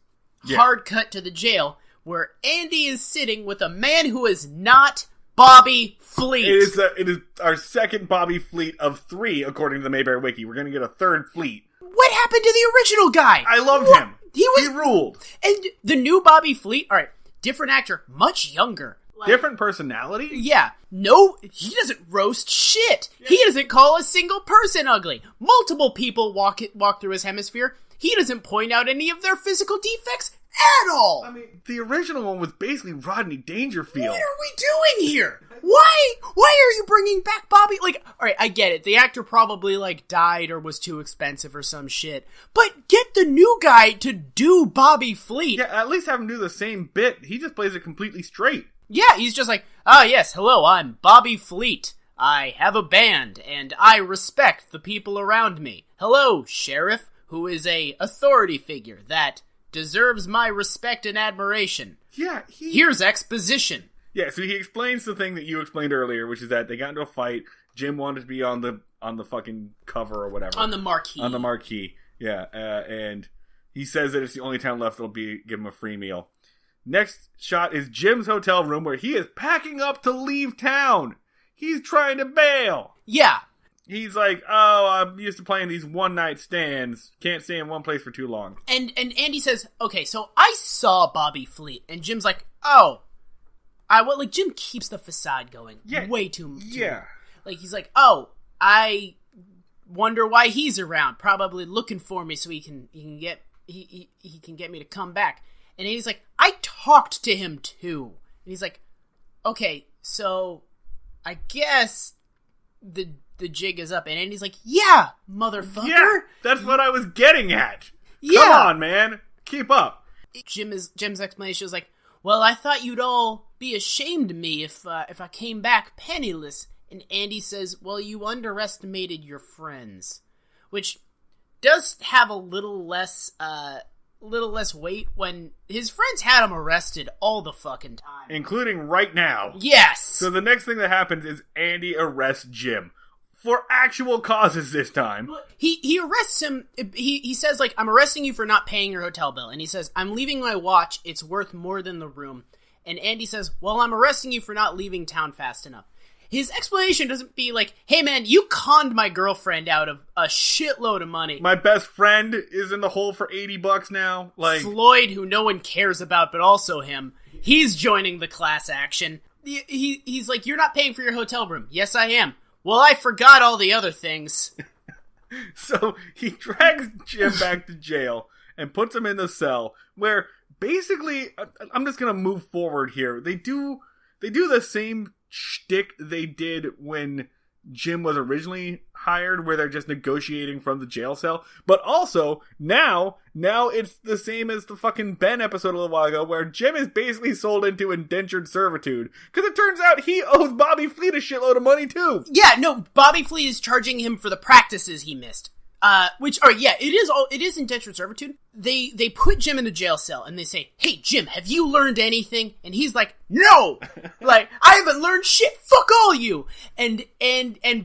Speaker 2: Yeah. Hard cut to the jail, where Andy is sitting with a man who is not Bobby Fleet.
Speaker 1: It is our second Bobby Fleet of 3, according to the Mayberry Wiki. We're going to get a third Fleet.
Speaker 2: What happened to the original guy?
Speaker 1: I loved him. He ruled.
Speaker 2: And the new Bobby Fleet, alright, different actor, much younger.
Speaker 1: Different personality?
Speaker 2: Yeah. No, he doesn't roast shit. Yeah. He doesn't call a single person ugly. Multiple people walk through his hemisphere. He doesn't point out any of their physical defects at all.
Speaker 1: I mean, the original one was basically Rodney Dangerfield.
Speaker 2: What are we doing here? Why are you bringing back Bobby? Like, alright, I get it. The actor probably, like, died or was too expensive or some shit. But get the new guy to do Bobby Fleet.
Speaker 1: Yeah, at least have him do the same bit. He just plays it completely straight.
Speaker 2: Yeah, he's just like, yes, hello, I'm Bobby Fleet. I have a band, and I respect the people around me. Hello, Sheriff, who is a authority figure that deserves my respect and admiration.
Speaker 1: Yeah,
Speaker 2: Here's exposition.
Speaker 1: Yeah, so he explains the thing that you explained earlier, which is that they got into a fight. Jim wanted to be on the fucking cover or whatever.
Speaker 2: On the marquee.
Speaker 1: On the marquee, yeah. And he says that it's the only town left that'll give him a free meal. Next shot is Jim's hotel room where he is packing up to leave town. He's trying to bail.
Speaker 2: Yeah.
Speaker 1: He's like, I'm used to playing these one-night stands. Can't stay in one place for too long.
Speaker 2: And Andy says, okay, so I saw Bobby Fleet. And Jim's like, Jim keeps the facade going way too.
Speaker 1: Yeah.
Speaker 2: Like, he's like, I wonder why he's around. Probably looking for me so he can get me to come back. And he's like, I talked to him too. And he's like, okay, so I guess the jig is up. And Andy's like, yeah, motherfucker.
Speaker 1: Yeah, that's what I was getting at.
Speaker 2: Yeah.
Speaker 1: Come on, man. Keep up.
Speaker 2: Jim's explanation is like, well, I thought you'd all be ashamed of me if I came back penniless. And Andy says, well, you underestimated your friends. Which does have a little less weight when his friends had him arrested all the fucking time.
Speaker 1: Including right now.
Speaker 2: Yes!
Speaker 1: So the next thing that happens is Andy arrests Jim. For actual causes this time.
Speaker 2: He arrests him. He says, like, I'm arresting you for not paying your hotel bill. And he says, I'm leaving my watch. It's worth more than the room. And Andy says, well, I'm arresting you for not leaving town fast enough. His explanation doesn't be like, hey man, you conned my girlfriend out of a shitload of money.
Speaker 1: My best friend is in the hole for $80 now. Like
Speaker 2: Floyd, who no one cares about, but also him. He's joining the class action. He's like, you're not paying for your hotel room. Yes, I am. Well, I forgot all the other things.
Speaker 1: So he drags Jim back to jail and puts him in the cell where basically, I'm just going to move forward here. They do the same shtick they did when Jim was originally hired, where they're just negotiating from the jail cell. But also, now it's the same as the fucking Ben episode a little while ago, where Jim is basically sold into indentured servitude. Because it turns out he owes Bobby Fleet a shitload of money, too.
Speaker 2: Yeah, no, Bobby Fleet is charging him for the practices he missed. It is indentured servitude. They put Jim in the jail cell and they say, "Hey Jim, have you learned anything?" And he's like, "No, like I haven't learned shit. Fuck all you." And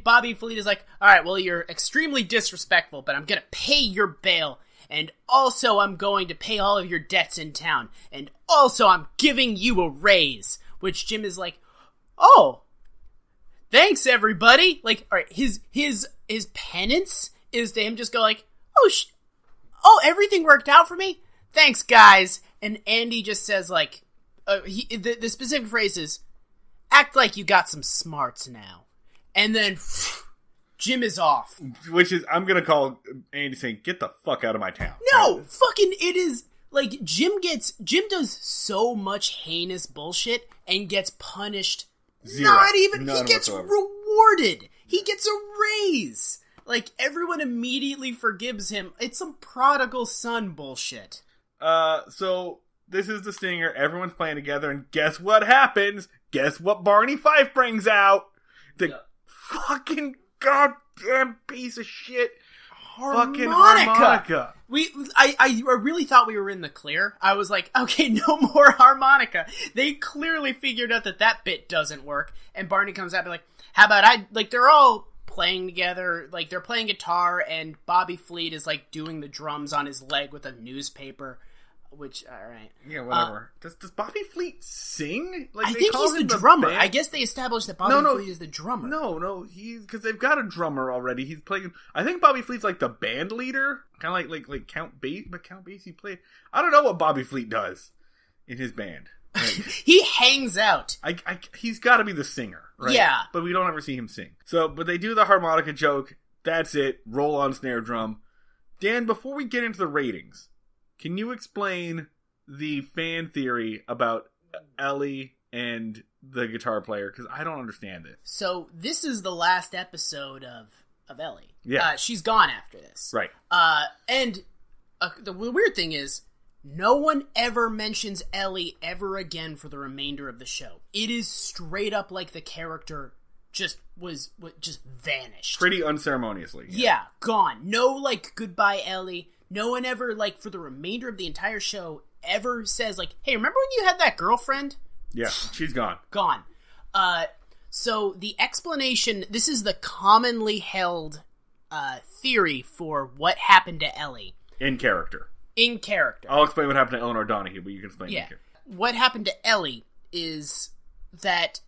Speaker 2: Bobby Fleet is like, "All right, well you're extremely disrespectful, but I'm gonna pay your bail, and also I'm going to pay all of your debts in town, and also I'm giving you a raise." Which Jim is like, "Oh, thanks everybody." Like, all right, his penance is to him just go like, oh, everything worked out for me? Thanks, guys. And Andy just says, like, the specific phrase is, "Act like you got some smarts now." And then, Jim is off.
Speaker 1: Which is, I'm gonna call Andy saying, "Get the fuck out of my town."
Speaker 2: No, fucking, it is, like, Jim does so much heinous bullshit and gets punished.
Speaker 1: Zero.
Speaker 2: He gets
Speaker 1: whatsoever.
Speaker 2: rewarded. He gets a raise. Like, everyone immediately forgives him. It's some prodigal son bullshit.
Speaker 1: So, this is the stinger. Everyone's playing together, and guess what happens? Guess what Barney Fife brings out? The fucking goddamn piece of shit. Fucking harmonica.
Speaker 2: I really thought we were in the clear. I was like, okay, no more harmonica. They clearly figured out that bit doesn't work. And Barney comes out and be like, how about they're all playing together, like they're playing guitar, and Bobby Fleet is like doing the drums on his leg with a newspaper, which, alright.
Speaker 1: Yeah, whatever. Does Bobby Fleet sing? Like,
Speaker 2: I think he's the drummer. I guess they established that Bobby Fleet is the drummer.
Speaker 1: No, because they've got a drummer already. He's playing, I think Bobby Fleet's like the band leader, kind of like Count Basie, but Count Basie played, I don't know what Bobby Fleet does in his band.
Speaker 2: He hangs out.
Speaker 1: He's got to be the singer, right?
Speaker 2: Yeah.
Speaker 1: But we don't ever see him sing. So, but they do the harmonica joke. That's it. Roll on snare drum. Dan, before we get into the ratings, can you explain the fan theory about Ellie and the guitar player? Because I don't understand it.
Speaker 2: So, this is the last episode of Ellie.
Speaker 1: Yeah.
Speaker 2: She's gone after this.
Speaker 1: Right.
Speaker 2: And the weird thing is, no one ever mentions Ellie ever again for the remainder of the show. It is straight up like the character just vanished.
Speaker 1: Pretty unceremoniously.
Speaker 2: Yeah, gone. No, like, goodbye, Ellie. No one ever, like, for the remainder of the entire show, ever says, like, hey, remember when you had that girlfriend?
Speaker 1: Yeah, she's gone.
Speaker 2: Gone. So the explanation, this is the commonly held theory for what happened to Ellie.
Speaker 1: In character.
Speaker 2: I'll
Speaker 1: explain what happened to Elinor Donahue, but you can explain.
Speaker 2: Yeah. What happened to Ellie is that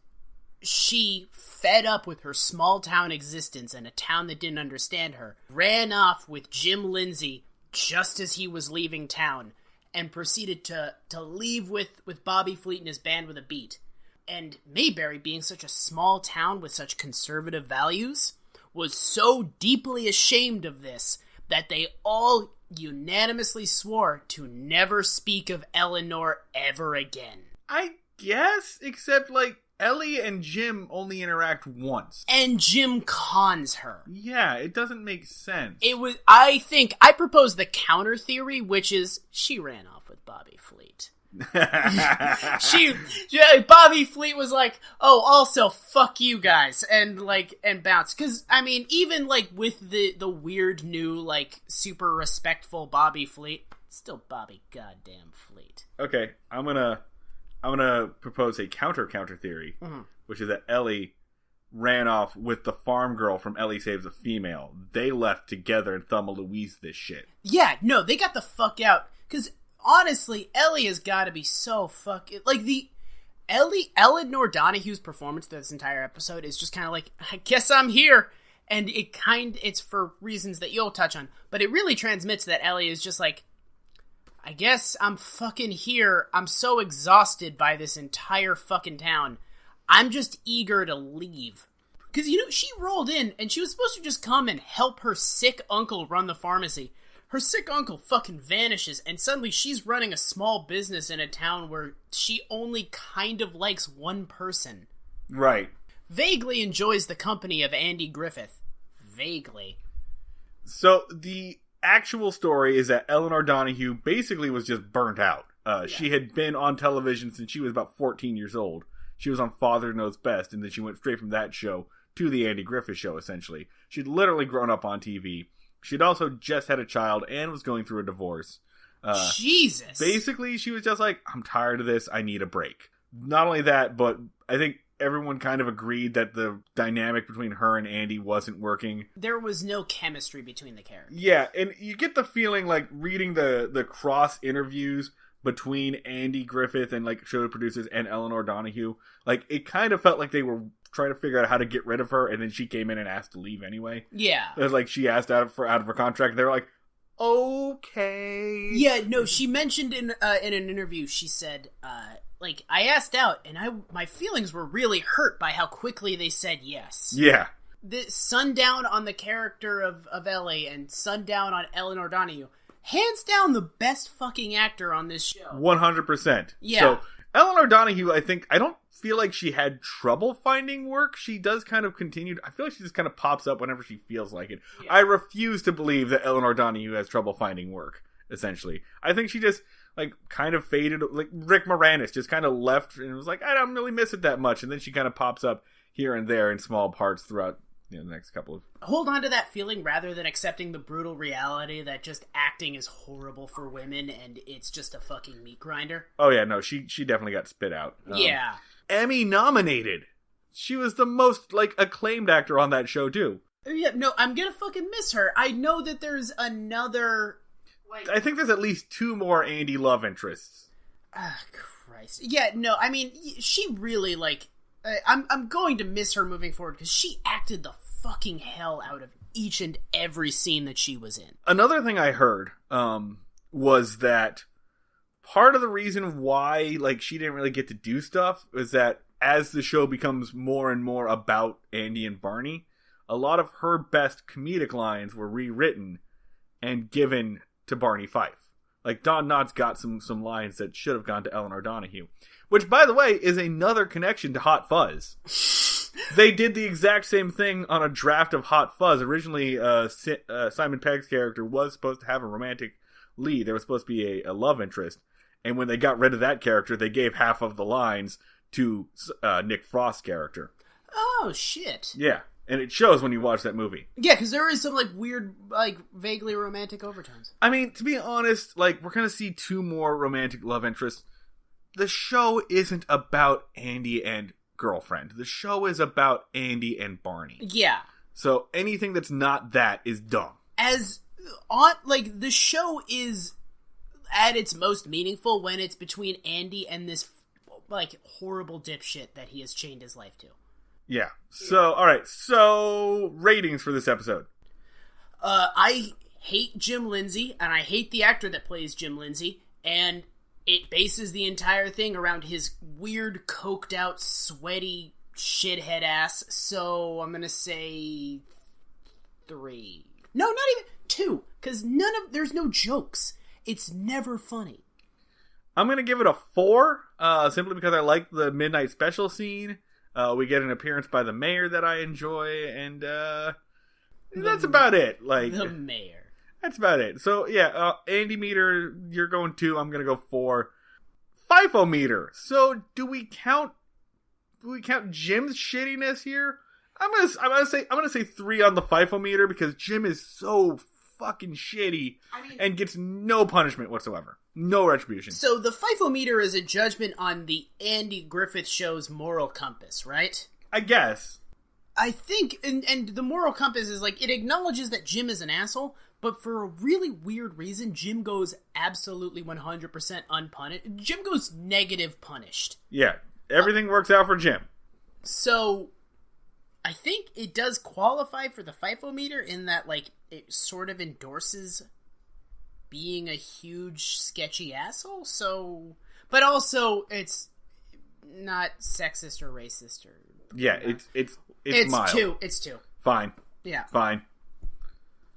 Speaker 2: she, fed up with her small town existence and a town that didn't understand her, ran off with Jim Lindsey just as he was leaving town, and proceeded to leave with Bobby Fleet and his band with a beat. And Mayberry, being such a small town with such conservative values, was so deeply ashamed of this that they all unanimously swore to never speak of Elinor ever again.
Speaker 1: I guess, except, like, Ellie and Jim only interact once.
Speaker 2: And Jim cons her.
Speaker 1: Yeah, it doesn't make sense.
Speaker 2: I proposed the counter theory, which is she ran off with Bobby Fleet. Bobby Fleet was like, oh, also, fuck you guys, and bounce. Because, I mean, even, like, with the weird new, like, super respectful Bobby Fleet, still Bobby goddamn Fleet.
Speaker 1: Okay, I'm gonna propose a counter theory, which is that Ellie ran off with the farm girl from Ellie Saves a Female. They left together and Thelma Louise this shit.
Speaker 2: Yeah, no, they got the fuck out. Because, honestly, Ellie has got to be so fucking... Like, Elinor Donahue's performance through this entire episode is just kind of like, I guess I'm here. And it's for reasons that you'll touch on. But it really transmits that Ellie is just like, I guess I'm fucking here. I'm so exhausted by this entire fucking town. I'm just eager to leave. Because, she rolled in, and she was supposed to just come and help her sick uncle run the pharmacy. Her sick uncle fucking vanishes, and suddenly she's running a small business in a town where she only kind of likes one person.
Speaker 1: Right.
Speaker 2: Vaguely enjoys the company of Andy Griffith. Vaguely.
Speaker 1: So, the actual story is that Elinor Donahue basically was just burnt out. She had been on television since she was about 14 years old. She was on Father Knows Best, and then she went straight from that show to the Andy Griffith Show, essentially. She'd literally grown up on TV. She'd also just had a child and was going through a divorce.
Speaker 2: Jesus!
Speaker 1: Basically, she was just like, I'm tired of this, I need a break. Not only that, but I think everyone kind of agreed that the dynamic between her and Andy wasn't working.
Speaker 2: There was no chemistry between the characters.
Speaker 1: Yeah, and you get the feeling, like, reading the cross interviews between Andy Griffith and, like, show producers and Elinor Donahue, like, it kind of felt like they were trying to figure out how to get rid of her, and then she came in and asked to leave anyway.
Speaker 2: Yeah.
Speaker 1: It was like she asked out of her contract, and they were like, okay.
Speaker 2: Yeah, no, she mentioned in an interview, she said, I asked out, and my feelings were really hurt by how quickly they said yes.
Speaker 1: Yeah.
Speaker 2: The sundown on the character of Ellie and sundown on Elinor Donahue. Hands down the best fucking actor on this show.
Speaker 1: 100%.
Speaker 2: Yeah.
Speaker 1: So, Elinor Donahue, I don't feel like she had trouble finding work. She does kind of continue. I feel like she just kind of pops up whenever she feels like it. Yeah. I refuse to believe that Elinor Donahue has trouble finding work, essentially. I think she just, like, kind of faded. Like, Rick Moranis just kind of left and was like, I don't really miss it that much. And then she kind of pops up here and there in small parts throughout the next couple of...
Speaker 2: Hold on to that feeling rather than accepting the brutal reality that just acting is horrible for women and it's just a fucking meat grinder.
Speaker 1: Oh yeah, no, she definitely got spit out.
Speaker 2: Yeah.
Speaker 1: Emmy nominated. She was the most, like, acclaimed actor on that show, too.
Speaker 2: Yeah, no, I'm gonna fucking miss her. I know that there's another...
Speaker 1: I think there's at least 2 more Andy love interests.
Speaker 2: Ah, Christ. Yeah, no, I mean, she really, like... I'm going to miss her moving forward because she acted the fucking hell out of each and every scene that she was in.
Speaker 1: Another thing I heard was that part of the reason why, like, she didn't really get to do stuff is that as the show becomes more and more about Andy and Barney, a lot of her best comedic lines were rewritten and given to Barney Fife. Like, Don Knotts got some lines that should have gone to Elinor Donahue. Which, by the way, is another connection to Hot Fuzz. They did the exact same thing on a draft of Hot Fuzz. Originally, Simon Pegg's character was supposed to have a romantic lead. There was supposed to be a love interest. And when they got rid of that character, they gave half of the lines to Nick Frost's character.
Speaker 2: Oh, shit.
Speaker 1: Yeah. And it shows when you watch that movie.
Speaker 2: Yeah, because there is some, like, weird, like, vaguely romantic overtones.
Speaker 1: I mean, to be honest, like, we're going to see 2 more romantic love interests. The show isn't about Andy and girlfriend. The show is about Andy and Barney.
Speaker 2: Yeah.
Speaker 1: So anything that's not that is dumb.
Speaker 2: The show is at its most meaningful when it's between Andy and this, like, horrible dipshit that he has chained his life to.
Speaker 1: Yeah. So, alright. So, ratings for this episode.
Speaker 2: I hate Jim Lindsey, and I hate the actor that plays Jim Lindsey, and it bases the entire thing around his weird, coked out, sweaty, shithead ass, so I'm gonna say 3. No, not even 2, because there's no jokes. It's never funny.
Speaker 1: I'm gonna give it a 4, simply because I like the midnight special scene. We get an appearance by the mayor that I enjoy, and that's about it. Like,
Speaker 2: the mayor.
Speaker 1: That's about it. So, yeah, Andy meter, you're going 2. I'm going to go 4. FIFO meter. So, do we count Jim's shittiness here? I'm gonna say 3 on the FIFO meter because Jim is so fucking shitty and gets no punishment whatsoever. No retribution.
Speaker 2: So, the FIFO meter is a judgment on the Andy Griffith Show's moral compass, right?
Speaker 1: I guess.
Speaker 2: I think, and the moral compass is like, it acknowledges that Jim is an asshole, but for a really weird reason, Jim goes absolutely 100% unpunished. Jim goes negative punished.
Speaker 1: Yeah, everything works out for Jim.
Speaker 2: So, I think it does qualify for the FIFO meter in that, like, it sort of endorses being a huge, sketchy asshole, so... But also, it's not sexist or racist or...
Speaker 1: Yeah, it's It's mild.
Speaker 2: Two. It's two.
Speaker 1: Fine.
Speaker 2: Yeah.
Speaker 1: Fine.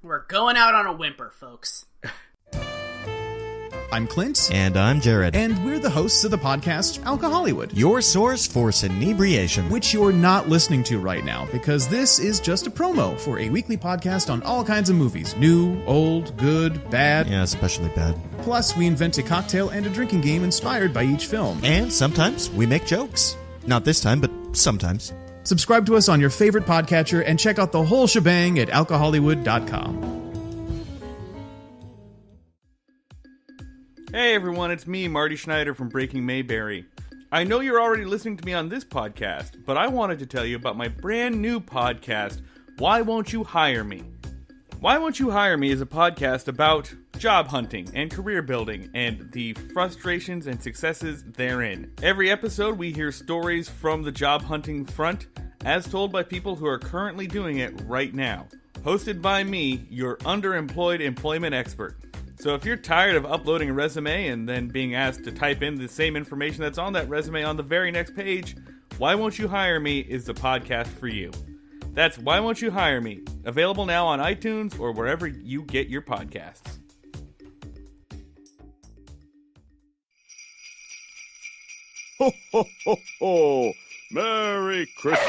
Speaker 2: We're going out on a whimper, folks.
Speaker 3: I'm Clint.
Speaker 4: And I'm Jared.
Speaker 3: And we're the hosts of the podcast Alcohollywood,
Speaker 4: Your source for inebriation.
Speaker 3: which you're not listening to right now because this is just a promo for a weekly podcast on all kinds of movies. New, old, good, bad.
Speaker 4: Yeah, especially bad.
Speaker 3: Plus, we invent a cocktail and a drinking game inspired by each film.
Speaker 4: And sometimes we make jokes. Not this time, but sometimes.
Speaker 3: Subscribe to us on your favorite podcatcher and check out the whole shebang at alcohollywood.com.
Speaker 1: Hey everyone, it's me, Marty Schneider from Breaking Mayberry. I know you're already listening to me on this podcast, but I wanted to tell you about my brand new podcast, Why Won't You Hire Me? Why Won't You Hire Me is a podcast about job hunting and career building and the frustrations and successes therein. Every episode we hear stories from the job hunting front, as told by people who are currently doing it right now. Hosted by me, your underemployed employment expert. So if you're tired of uploading a resume and then being asked to type in the same information that's on that resume on the very next page, Why Won't You Hire Me is the podcast for you. That's Why Won't You Hire Me, available now on iTunes or wherever you get your podcasts.
Speaker 5: Ho, ho, ho, ho! Merry Christmas!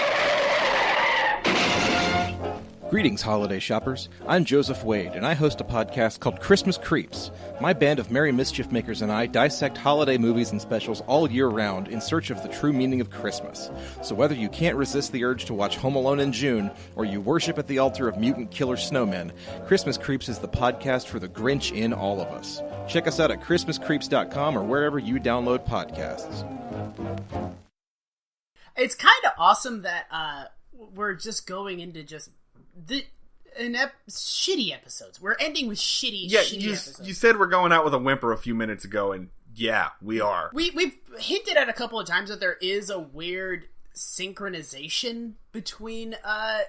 Speaker 6: Greetings, holiday shoppers. I'm Joseph Wade, and I host a podcast called Christmas Creeps. My band of merry mischief makers and I dissect holiday movies and specials all year round in search of the true meaning of Christmas. So whether you can't resist the urge to watch Home Alone in June, or you worship at the altar of mutant killer snowmen, Christmas Creeps is the podcast for the Grinch in all of us. Check us out at ChristmasCreeps.com or wherever you download podcasts.
Speaker 2: It's kind of awesome that we're just going into just shitty episodes. We're ending with shitty episodes.
Speaker 1: You said we're going out with a whimper a few minutes ago, and yeah, we are.
Speaker 2: We've hinted at a couple of times that there is a weird synchronization between the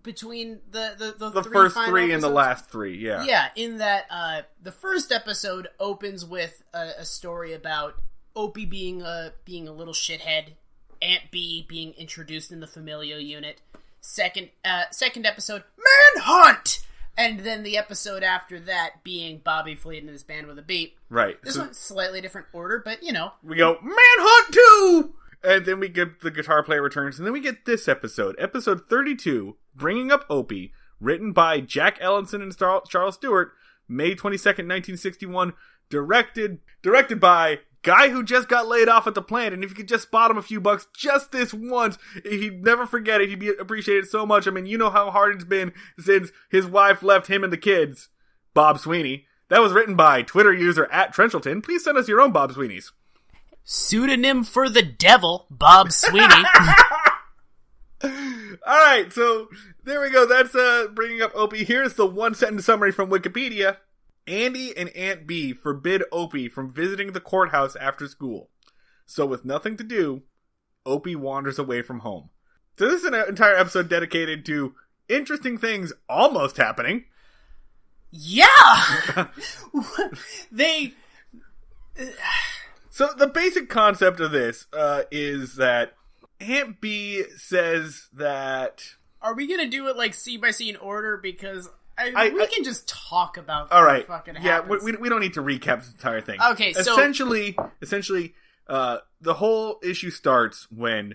Speaker 1: first three
Speaker 2: episodes.
Speaker 1: and the last three. Yeah,
Speaker 2: yeah. In that the first episode opens with a story about Opie being a little shithead, Aunt B being introduced in the familial unit. Second episode, Manhunt! And then the episode after that being Bobby Fleet and his band with a beat.
Speaker 1: Right.
Speaker 2: This one's slightly different order, but you know.
Speaker 1: We go, Manhunt 2! And then we get the guitar player returns, and then we get this episode. Episode 32, Bringing Up Opie, written by Jack Ellenson and Charles Stewart, May 22nd, 1961, directed by guy who just got laid off at the plant, and if you could just spot him a few bucks just this once, he'd never forget it. He'd be appreciated so much. I mean, you know how hard it's been since his wife left him and the kids. Bob Sweeney. That was written by Twitter user @Trenchelton. Please send us your own Bob Sweeneys.
Speaker 2: Pseudonym for the devil, Bob Sweeney.
Speaker 1: Alright, so there we go. That's Bringing Up Opie. Here's the one-sentence summary from Wikipedia. Andy and Aunt B forbid Opie from visiting the courthouse after school. So with nothing to do, Opie wanders away from home. So this is an entire episode dedicated to interesting things almost happening.
Speaker 2: Yeah!
Speaker 1: So the basic concept of this is that Aunt B says that...
Speaker 2: Are we gonna do it like scene by scene order? Because... we can just talk about
Speaker 1: all right.
Speaker 2: What fucking
Speaker 1: yeah,
Speaker 2: happens.
Speaker 1: we don't need to recap the entire thing.
Speaker 2: Okay, so...
Speaker 1: Essentially, the whole issue starts when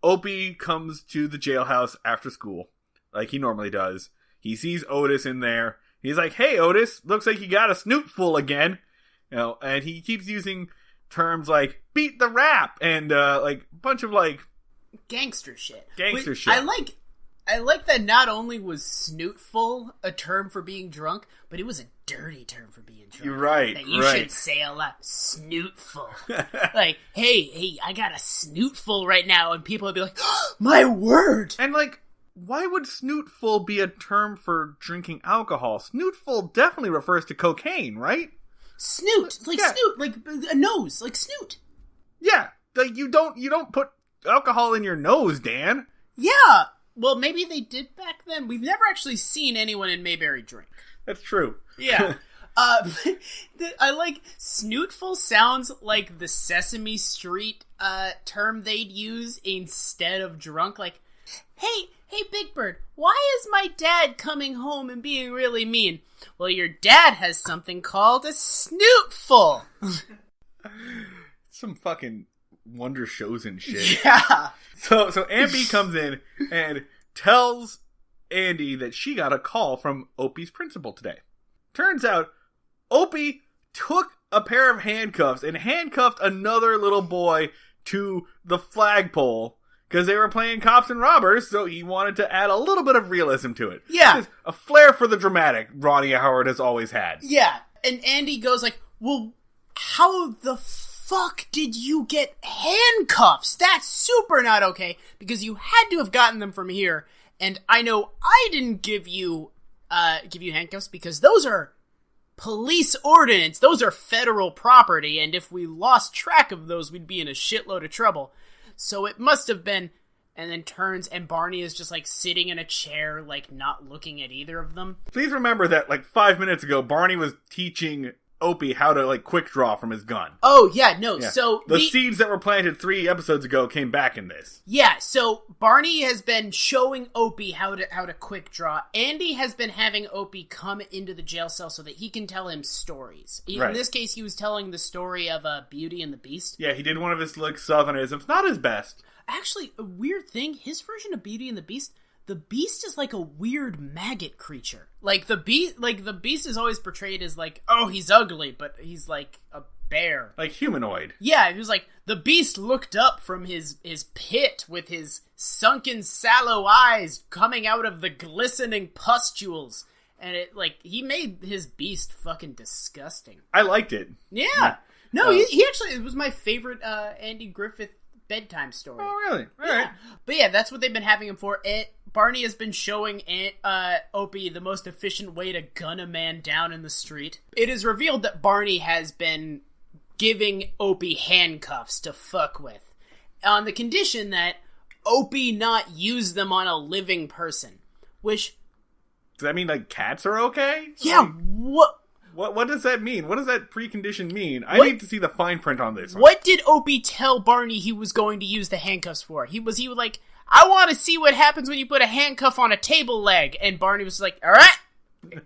Speaker 1: Opie comes to the jailhouse after school, like he normally does. He sees Otis in there. He's like, hey, Otis, looks like you got a snoot full again. You know, and he keeps using terms like, beat the rap, and, like, a bunch of, like...
Speaker 2: Gangster shit. I like that not only was snootful a term for being drunk, but it was a dirty term for being drunk.
Speaker 1: You're right.
Speaker 2: That you should say a lot. Snootful. Like, hey, I got a snootful right now, and people would be like, oh, my word!
Speaker 1: And, like, why would snootful be a term for drinking alcohol? Snootful definitely refers to cocaine, right?
Speaker 2: Snoot. Like snoot. Like a nose. Like snoot.
Speaker 1: Yeah. Like, you don't put alcohol in your nose, Dan.
Speaker 2: Yeah. Well, maybe they did back then. We've never actually seen anyone in Mayberry drink.
Speaker 1: That's true.
Speaker 2: Yeah. I like snootful sounds like the Sesame Street term they'd use instead of drunk. Like, Hey, Big Bird, why is my dad coming home and being really mean? Well, your dad has something called a snootful.
Speaker 1: Some fucking Wonder Shows and shit.
Speaker 2: Yeah.
Speaker 1: So Aunt Bee comes in and tells Andy that she got a call from Opie's principal today. Turns out, Opie took a pair of handcuffs and handcuffed another little boy to the flagpole because they were playing cops and robbers, so he wanted to add a little bit of realism to it.
Speaker 2: Yeah.
Speaker 1: Just a flair for the dramatic Ronnie Howard has always had.
Speaker 2: Yeah. And Andy goes like, well, how the fuck did you get handcuffs? That's super not okay, because you had to have gotten them from here, and I know I didn't give you handcuffs because those are police ordinance. Those are federal property, and if we lost track of those, we'd be in a shitload of trouble. So it must have been, and then turns, and Barney is just, like, sitting in a chair, like, not looking at either of them.
Speaker 1: Please remember that, like, 5 minutes ago, Barney was teaching Opie how to, like, quick draw from his gun.
Speaker 2: Oh, yeah, no,
Speaker 1: Yeah.
Speaker 2: so...
Speaker 1: The seeds that were planted 3 episodes ago came back in this.
Speaker 2: Yeah, so Barney has been showing Opie how to quick draw. Andy has been having Opie come into the jail cell so that he can tell him stories.
Speaker 1: Right.
Speaker 2: In this case, he was telling the story of Beauty and the Beast.
Speaker 1: Yeah, he did one of his, like, Southernisms. Not his best.
Speaker 2: Actually, a weird thing, his version of Beauty and the Beast is like a weird maggot creature. Like the Beast is always portrayed as like, oh, he's ugly, but he's like a bear.
Speaker 1: Like humanoid.
Speaker 2: Yeah, he was like, the Beast looked up from his pit with his sunken sallow eyes coming out of the glistening pustules. And it, like, he made his Beast fucking disgusting.
Speaker 1: I liked it.
Speaker 2: Yeah. No, he actually, it was my favorite Andy Griffith bedtime story.
Speaker 1: Oh, really? All
Speaker 2: Yeah.
Speaker 1: right.
Speaker 2: But yeah, that's what they've been having him for. Barney has been showing Opie the most efficient way to gun a man down in the street. It is revealed that Barney has been giving Opie handcuffs to fuck with, on the condition that Opie not use them on a living person. Which...
Speaker 1: Does that mean, like, cats are okay?
Speaker 2: Yeah,
Speaker 1: Like, what does that mean? What does that precondition mean? I
Speaker 2: What?
Speaker 1: need to see the fine print on this one.
Speaker 2: What did Opie tell Barney he was going to use the handcuffs for? He was like, I want to see what happens when you put a handcuff on a table leg. And Barney was like, all right.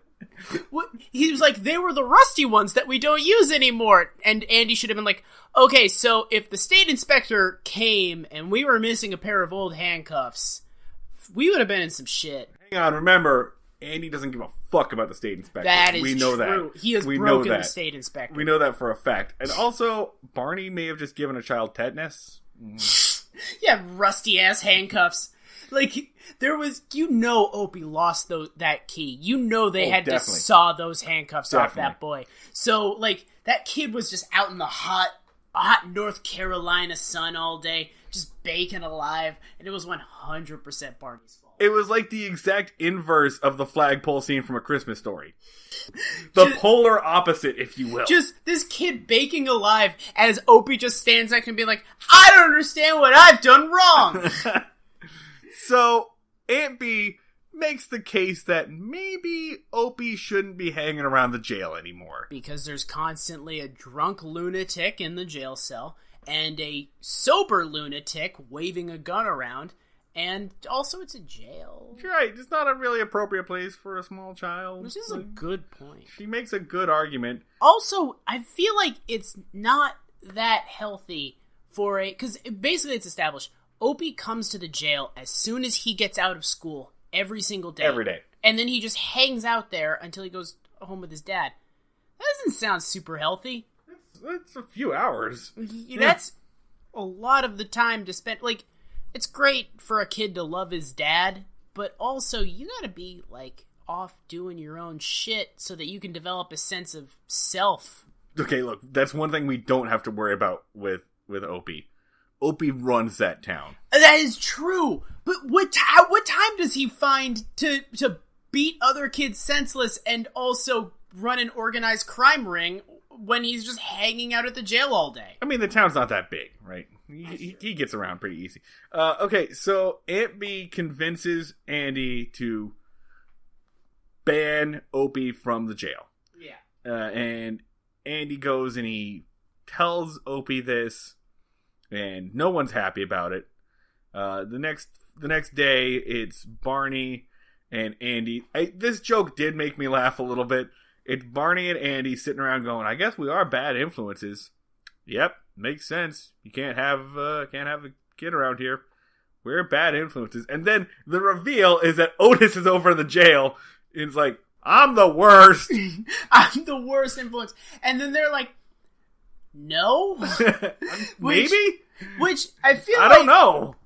Speaker 2: He was like, they were the rusty ones that we don't use anymore. And Andy should have been like, okay, so if the state inspector came and we were missing a pair of old handcuffs, we would have been in some shit.
Speaker 1: Hang on, remember, Andy doesn't give a fuck about the state inspector.
Speaker 2: That is
Speaker 1: we know
Speaker 2: true.
Speaker 1: That.
Speaker 2: He has
Speaker 1: we
Speaker 2: broken
Speaker 1: know
Speaker 2: the
Speaker 1: that.
Speaker 2: state inspector.
Speaker 1: We know that for a fact. And also, Barney may have just given a child tetanus.
Speaker 2: Yeah, rusty ass handcuffs. Like, there was, Opie lost that key. They had
Speaker 1: definitely.
Speaker 2: to saw those handcuffs off
Speaker 1: Definitely.
Speaker 2: that boy. So, like, that kid was just out in the hot North Carolina sun all day, just baking alive, and it was 100% Barney's fault.
Speaker 1: It was like the exact inverse of the flagpole scene from A Christmas Story. The polar opposite, if you will.
Speaker 2: Just this kid baking alive as Opie just stands there and be like, I don't understand what I've done wrong.
Speaker 1: So, Aunt Bee makes the case that maybe Opie shouldn't be hanging around the jail anymore.
Speaker 2: Because there's constantly a drunk lunatic in the jail cell, and a sober lunatic waving a gun around, and also it's a jail.
Speaker 1: You're right, it's not a really appropriate place for a small child.
Speaker 2: Which is a good point.
Speaker 1: She makes a good argument.
Speaker 2: Also, I feel like it's not that healthy for because basically it's established, Opie comes to the jail as soon as he gets out of school every single day.
Speaker 1: Every day.
Speaker 2: And then he just hangs out there until he goes home with his dad. That doesn't sound super healthy.
Speaker 1: That's a few hours.
Speaker 2: That's a lot of the time to spend. Like, it's great for a kid to love his dad, but also you gotta be, like, off doing your own shit so that you can develop a sense of self.
Speaker 1: Okay, look, that's one thing we don't have to worry about with Opie. Opie runs that town.
Speaker 2: That is true. But what time does he find to beat other kids senseless and also run an organized crime ring when he's just hanging out at the jail all day?
Speaker 1: I mean, the town's not that big, right? He gets around pretty easy. Okay, so Aunt Bee convinces Andy to ban Opie from the jail.
Speaker 2: Yeah.
Speaker 1: And Andy goes and he tells Opie this, and no one's happy about it. The next the next day, it's Barney and Andy. This joke did make me laugh a little bit. It's Barney and Andy sitting around going, I guess we are bad influences. Yep, makes sense. You can't have a kid around here. We're bad influences. And then the reveal is that Otis is over in the jail. It's like, I'm the worst.
Speaker 2: I'm the worst influence. And then they're like, no?
Speaker 1: Maybe?
Speaker 2: Which I feel
Speaker 1: I don't know.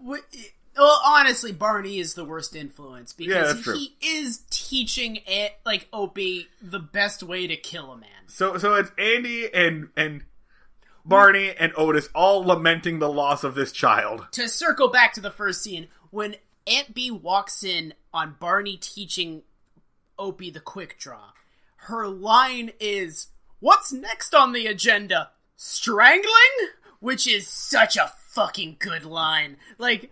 Speaker 2: Well, honestly, Barney is the worst influence because
Speaker 1: he
Speaker 2: is teaching Opie the best way to kill a man.
Speaker 1: So it's Andy and Barney and Otis all lamenting the loss of this child.
Speaker 2: To circle back to the first scene, when Aunt Bee walks in on Barney teaching Opie the quick draw, her line is, "What's next on the agenda? Strangling?" Which is such a fucking good line. Like,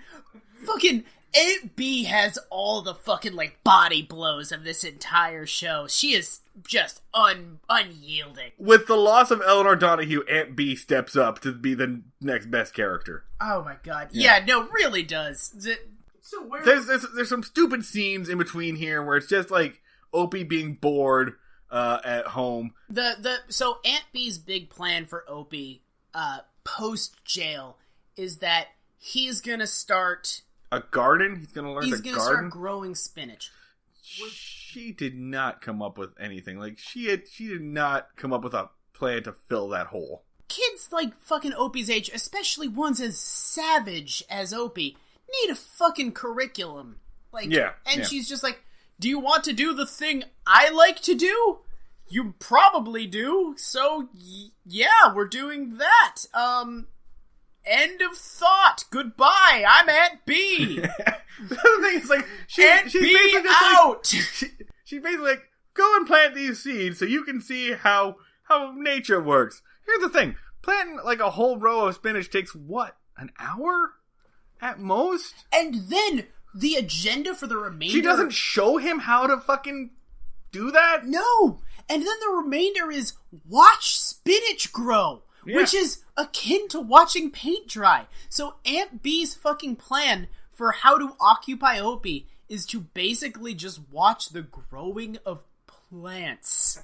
Speaker 2: fucking Aunt Bee has all the fucking, body blows of this entire show. She is just unyielding.
Speaker 1: With the loss of Elinor Donahue, Aunt Bee steps up to be the next best character.
Speaker 2: Oh my god. Yeah, no, really does. So where...
Speaker 1: There's some stupid scenes in between here where it's just, Opie being bored at home.
Speaker 2: So Aunt Bee's big plan for Opie, post-jail, is that he's gonna start...
Speaker 1: A garden? He's gonna learn to garden?
Speaker 2: He's gonna start growing spinach.
Speaker 1: She did not come up with anything. She did not come up with a plan to fill that hole.
Speaker 2: Kids fucking Opie's age, especially ones as savage as Opie, need a fucking curriculum. She's just like, do you want to do the thing I like to do? You probably do. So, yeah, we're doing that. End of thought. Goodbye. I'm Aunt Bee.
Speaker 1: The other thing is,
Speaker 2: she's basically just out.
Speaker 1: She's basically like, go and plant these seeds so you can see how nature works. Here's the thing. Planting, a whole row of spinach takes, what, an hour? At most?
Speaker 2: And then, the agenda for the remainder...
Speaker 1: She doesn't show him how to fucking do that?
Speaker 2: No! And then the remainder is watch spinach grow, which is akin to watching paint dry. So Aunt Bee's fucking plan for how to occupy Opie is to basically just watch the growing of plants.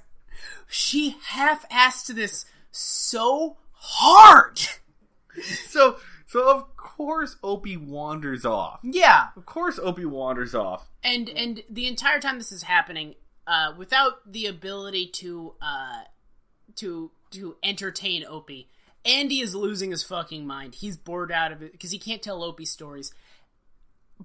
Speaker 2: She half-assed this so hard!
Speaker 1: So of course Opie wanders off.
Speaker 2: Yeah.
Speaker 1: Of course Opie wanders off.
Speaker 2: And the entire time this is happening, without the ability to entertain Opie, Andy is losing his fucking mind. He's bored out of it because he can't tell Opie stories.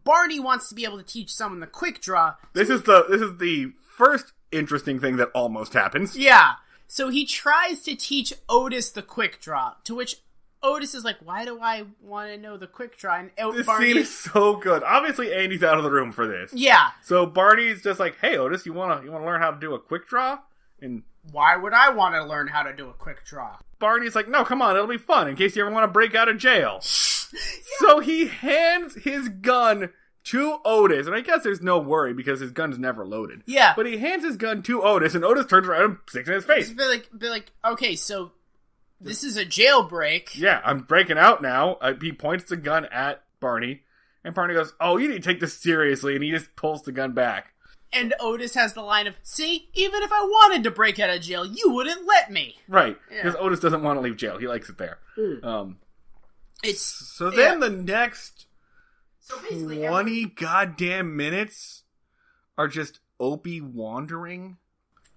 Speaker 2: Barney wants to be able to teach someone the quick draw.
Speaker 1: This is the first interesting thing that almost happens.
Speaker 2: Yeah. So he tries to teach Otis the quick draw, to which Otis is like, why do I want to know the quick draw? And
Speaker 1: this
Speaker 2: Barney...
Speaker 1: scene is so good. Obviously, Andy's out of the room for this.
Speaker 2: Yeah.
Speaker 1: So Barney's just like, hey, Otis, you want to learn how to do a quick draw? And
Speaker 2: why would I want to learn how to do a quick draw?
Speaker 1: Barney's like, no, come on, it'll be fun in case you ever want to break out of jail. So he hands his gun to Otis, and I guess there's no worry because his gun's never loaded.
Speaker 2: Yeah.
Speaker 1: But he hands his gun to Otis, and Otis turns around and sticks it in his face.
Speaker 2: Be like, okay, so this is a jailbreak.
Speaker 1: Yeah, I'm breaking out now. He points the gun at Barney, and Barney goes, oh, you need to take this seriously, and he just pulls the gun back.
Speaker 2: And Otis has the line of, see, even if I wanted to break out of jail, you wouldn't let me.
Speaker 1: Right, because Otis doesn't want to leave jail. He likes it there. Then the next 20 goddamn minutes are just Opie wandering.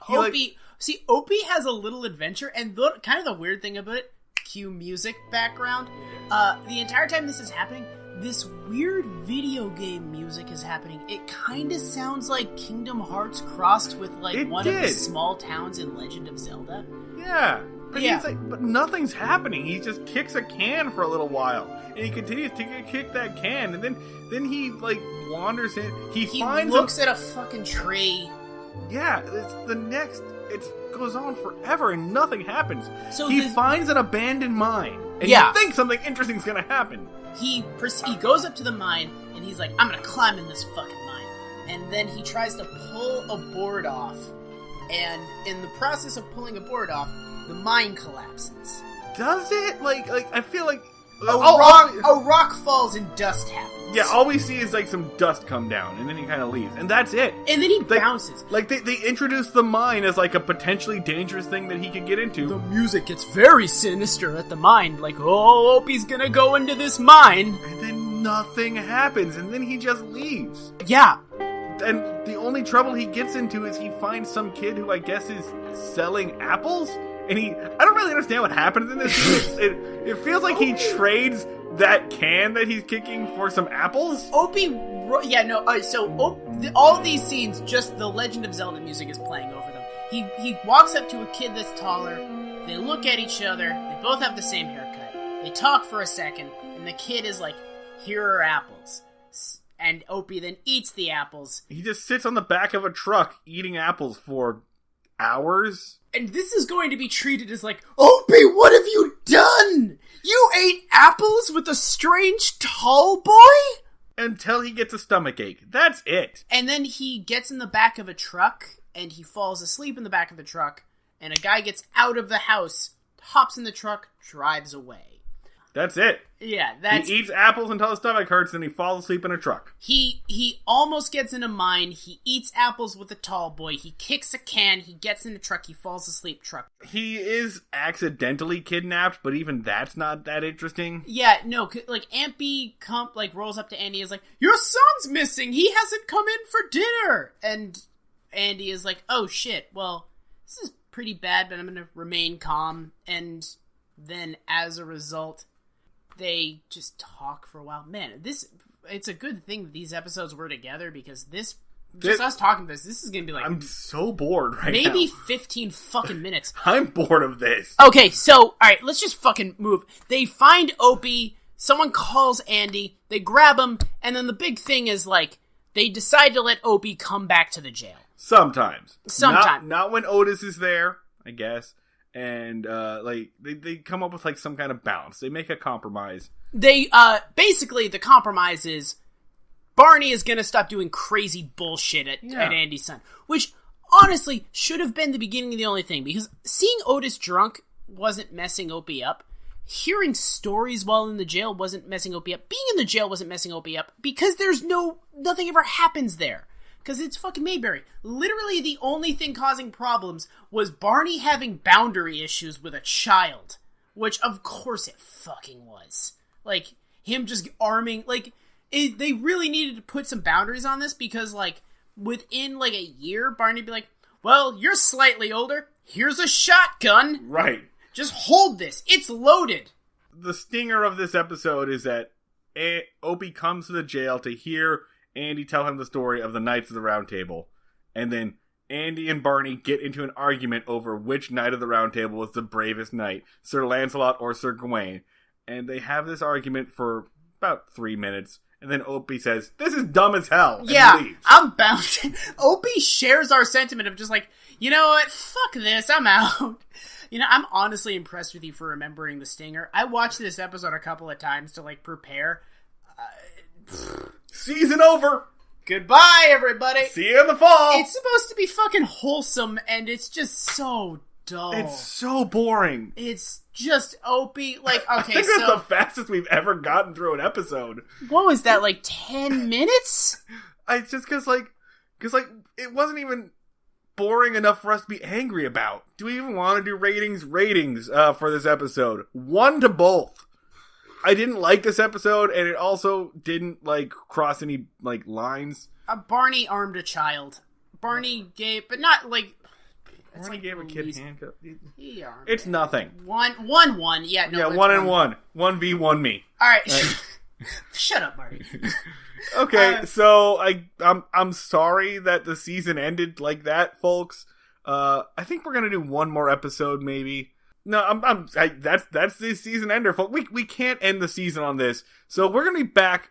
Speaker 2: Opie has a little adventure, and kind of the weird thing about it, cue music background, the entire time this is happening, this weird video game music is happening. It kind of sounds like Kingdom Hearts crossed with one of the small towns in Legend of Zelda.
Speaker 1: Yeah. But nothing's happening. He just kicks a can for a little while, and he continues to kick that can, and then he wanders in. He
Speaker 2: looks at a fucking tree.
Speaker 1: Yeah, it goes on forever, and nothing happens. So he finds an abandoned mine, and you think something interesting is going to happen.
Speaker 2: He goes up to the mine, and he's like, I'm going to climb in this fucking mine. And then he tries to pull a board off, and in the process of pulling a board off, the mine collapses.
Speaker 1: Does it? I feel like...
Speaker 2: A rock falls and dust happens.
Speaker 1: Yeah, all we see is, like, some dust come down, and then he kind of leaves. And that's it.
Speaker 2: And then he bounces.
Speaker 1: Like, they introduced the mine as, like, a potentially dangerous thing that he could get into.
Speaker 2: The music gets very sinister at the mine. Like, oh, Opie's gonna go into this mine.
Speaker 1: And then nothing happens, and then he just leaves.
Speaker 2: Yeah.
Speaker 1: And the only trouble he gets into is he finds some kid who I guess is selling apples? And I don't really understand what happens in this scene. It feels like he trades that can that he's kicking for some apples?
Speaker 2: Opie, all these scenes, just the Legend of Zelda music is playing over them. He walks up to a kid that's taller, they look at each other, they both have the same haircut, they talk for a second, and the kid is like, here are apples. And Opie then eats the apples.
Speaker 1: He just sits on the back of a truck eating apples for hours.
Speaker 2: And this is going to be treated as like, Opie, what have you done? You ate apples with a strange tall boy?
Speaker 1: Until he gets a stomachache. That's it.
Speaker 2: And then he gets in the back of a truck, and he falls asleep in the back of the truck, and a guy gets out of the house, hops in the truck, drives away.
Speaker 1: That's it.
Speaker 2: Yeah, that's...
Speaker 1: He eats apples until his stomach hurts, and he falls asleep in a truck.
Speaker 2: He almost gets in a mine, he eats apples with a tall boy, he kicks a can, he gets in a truck, he falls asleep, truck.
Speaker 1: He is accidentally kidnapped, but even that's not that interesting.
Speaker 2: Yeah, no, like, Aunt B rolls up to Andy and is like, your son's missing, he hasn't come in for dinner! And Andy is like, oh shit, well, this is pretty bad, but I'm gonna remain calm. And then, as a result... they just talk for a while. Man, it's a good thing that these episodes were together, because us talking this is gonna be like...
Speaker 1: I'm so bored right now.
Speaker 2: Maybe 15 fucking minutes.
Speaker 1: I'm bored of this.
Speaker 2: Okay, so, alright, let's just fucking move. They find Opie, someone calls Andy, they grab him, and then the big thing is, like, they decide to let Opie come back to the jail.
Speaker 1: Sometimes.
Speaker 2: Sometimes.
Speaker 1: Not when Otis is there, I guess. And, they come up with, like, some kind of balance. They make a compromise.
Speaker 2: Basically, the compromise is Barney is gonna stop doing crazy bullshit at Andy's son. Which, honestly, should have been the beginning of the only thing. Because seeing Otis drunk wasn't messing Opie up. Hearing stories while in the jail wasn't messing Opie up. Being in the jail wasn't messing Opie up. Because nothing ever happens there. Because it's fucking Mayberry. Literally the only thing causing problems was Barney having boundary issues with a child. Which, of course it fucking was. Like, him just arming... Like, they really needed to put some boundaries on this, because, like, within, like, a year, Barney would be like, well, you're slightly older. Here's a shotgun.
Speaker 1: Right.
Speaker 2: Just hold this. It's loaded.
Speaker 1: The stinger of this episode is that Opie comes to the jail to hear... Andy tell him the story of the Knights of the Round Table. And then Andy and Barney get into an argument over which Knight of the Round Table was the bravest knight, Sir Lancelot or Sir Gawain. And they have this argument for about 3 minutes. And then Opie says, this is dumb as hell. And leaves.
Speaker 2: I'm bound. Opie shares our sentiment of just like, you know what, fuck this, I'm out. You know, I'm honestly impressed with you for remembering the stinger. I watched this episode a couple of times to, like, prepare.
Speaker 1: Season over.
Speaker 2: Goodbye, everybody.
Speaker 1: See you in the fall.
Speaker 2: It's supposed to be fucking wholesome, and it's just so dull.
Speaker 1: It's so boring.
Speaker 2: It's just Opie. Like, okay,
Speaker 1: I think that's the fastest we've ever gotten through an episode.
Speaker 2: What was that, like 10 minutes?
Speaker 1: It's just because it wasn't even boring enough for us to be angry about. Do we even want to do ratings for this episode? 1 to both. I didn't like this episode, and it also didn't, like, cross any, like, lines.
Speaker 2: Barney armed a child. Barney gave, but not, like...
Speaker 1: Barney gave a kid handcuff.
Speaker 2: He armed
Speaker 1: It's nothing.
Speaker 2: 1-1, yeah. No,
Speaker 1: yeah, 1-1. 1v1 me.
Speaker 2: Alright. Shut up, Marty.
Speaker 1: Okay, so I'm sorry that the season ended like that, folks. I think we're gonna do one more episode, maybe. No, that's the season ender, folks. We can't end the season on this, so we're gonna be back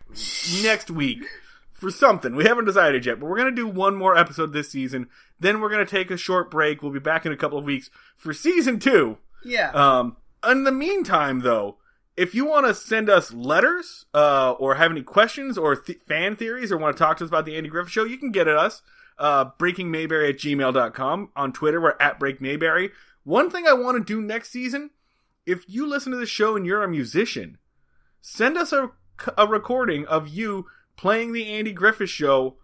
Speaker 1: next week for something. We haven't decided yet, but we're gonna do one more episode this season. Then we're gonna take a short break. We'll be back in a couple of weeks for season 2.
Speaker 2: Yeah.
Speaker 1: In the meantime, though, if you want to send us letters, or have any questions or fan theories, or want to talk to us about the Andy Griffith Show, you can get at us, breakingmayberry@gmail.com. On Twitter, we're @breakmayberry. One thing I want to do next season, if you listen to the show and you're a musician, send us a a recording of you playing the Andy Griffith Show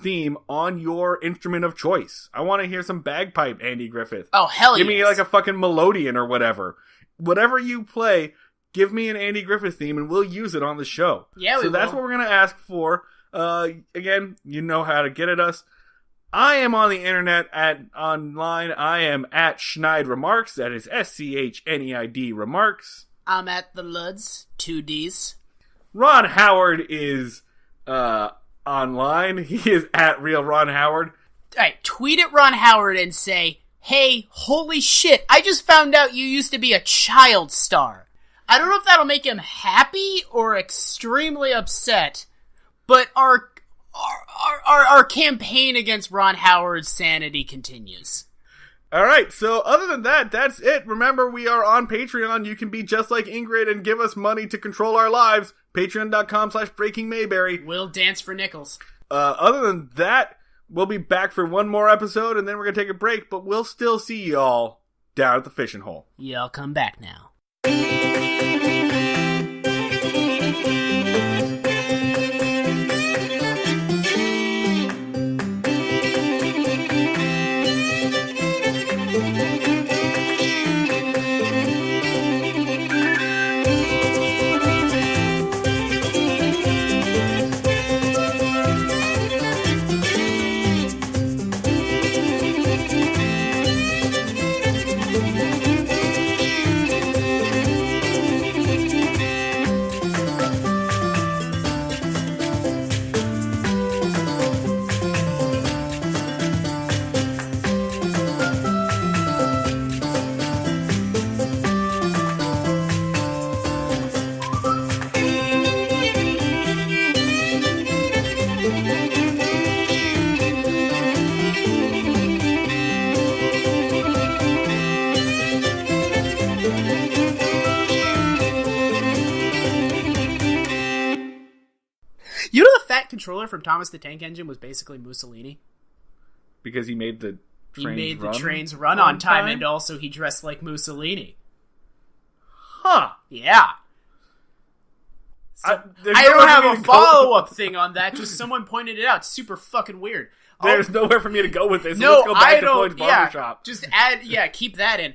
Speaker 1: theme on your instrument of choice. I want to hear some bagpipe, Andy Griffith.
Speaker 2: Oh, hell
Speaker 1: Give
Speaker 2: yes.
Speaker 1: me like a fucking melodeon or whatever. Whatever you play, give me an Andy Griffith theme and we'll use it on the show.
Speaker 2: Yeah, we
Speaker 1: So that's
Speaker 2: will.
Speaker 1: what we're going to ask for. Again, you know how to get at us. I am on the internet online. I am at Schneid Remarks. That is SCHNEID Remarks.
Speaker 2: I'm at the Luds, 2 Ds.
Speaker 1: Ron Howard is online. He is at Real Ron Howard.
Speaker 2: Alright, tweet at Ron Howard and say, hey, holy shit, I just found out you used to be a child star. I don't know if that'll make him happy or extremely upset, but our campaign against Ron Howard's sanity continues.
Speaker 1: All right, so other than that, that's it. Remember, we are on Patreon. You can be just like Ingrid and give us money to control our lives. Patreon.com/BreakingMayberry.
Speaker 2: We'll dance for nickels.
Speaker 1: Other than that, we'll be back for one more episode, and then we're going to take a break, but we'll still see y'all down at the fishing hole.
Speaker 2: Y'all come back now. You know the fat controller from Thomas the Tank Engine was basically Mussolini?
Speaker 1: Because he made the
Speaker 2: trains run on time, and also he dressed like Mussolini.
Speaker 1: Huh.
Speaker 2: Yeah. So, I don't have a follow-up thing on that, just someone pointed it out. Super fucking weird.
Speaker 1: There's nowhere for me to go with this. So
Speaker 2: No,
Speaker 1: let's go back
Speaker 2: I
Speaker 1: to
Speaker 2: don't.
Speaker 1: Floyd's Barbershop.
Speaker 2: Just add, keep that in.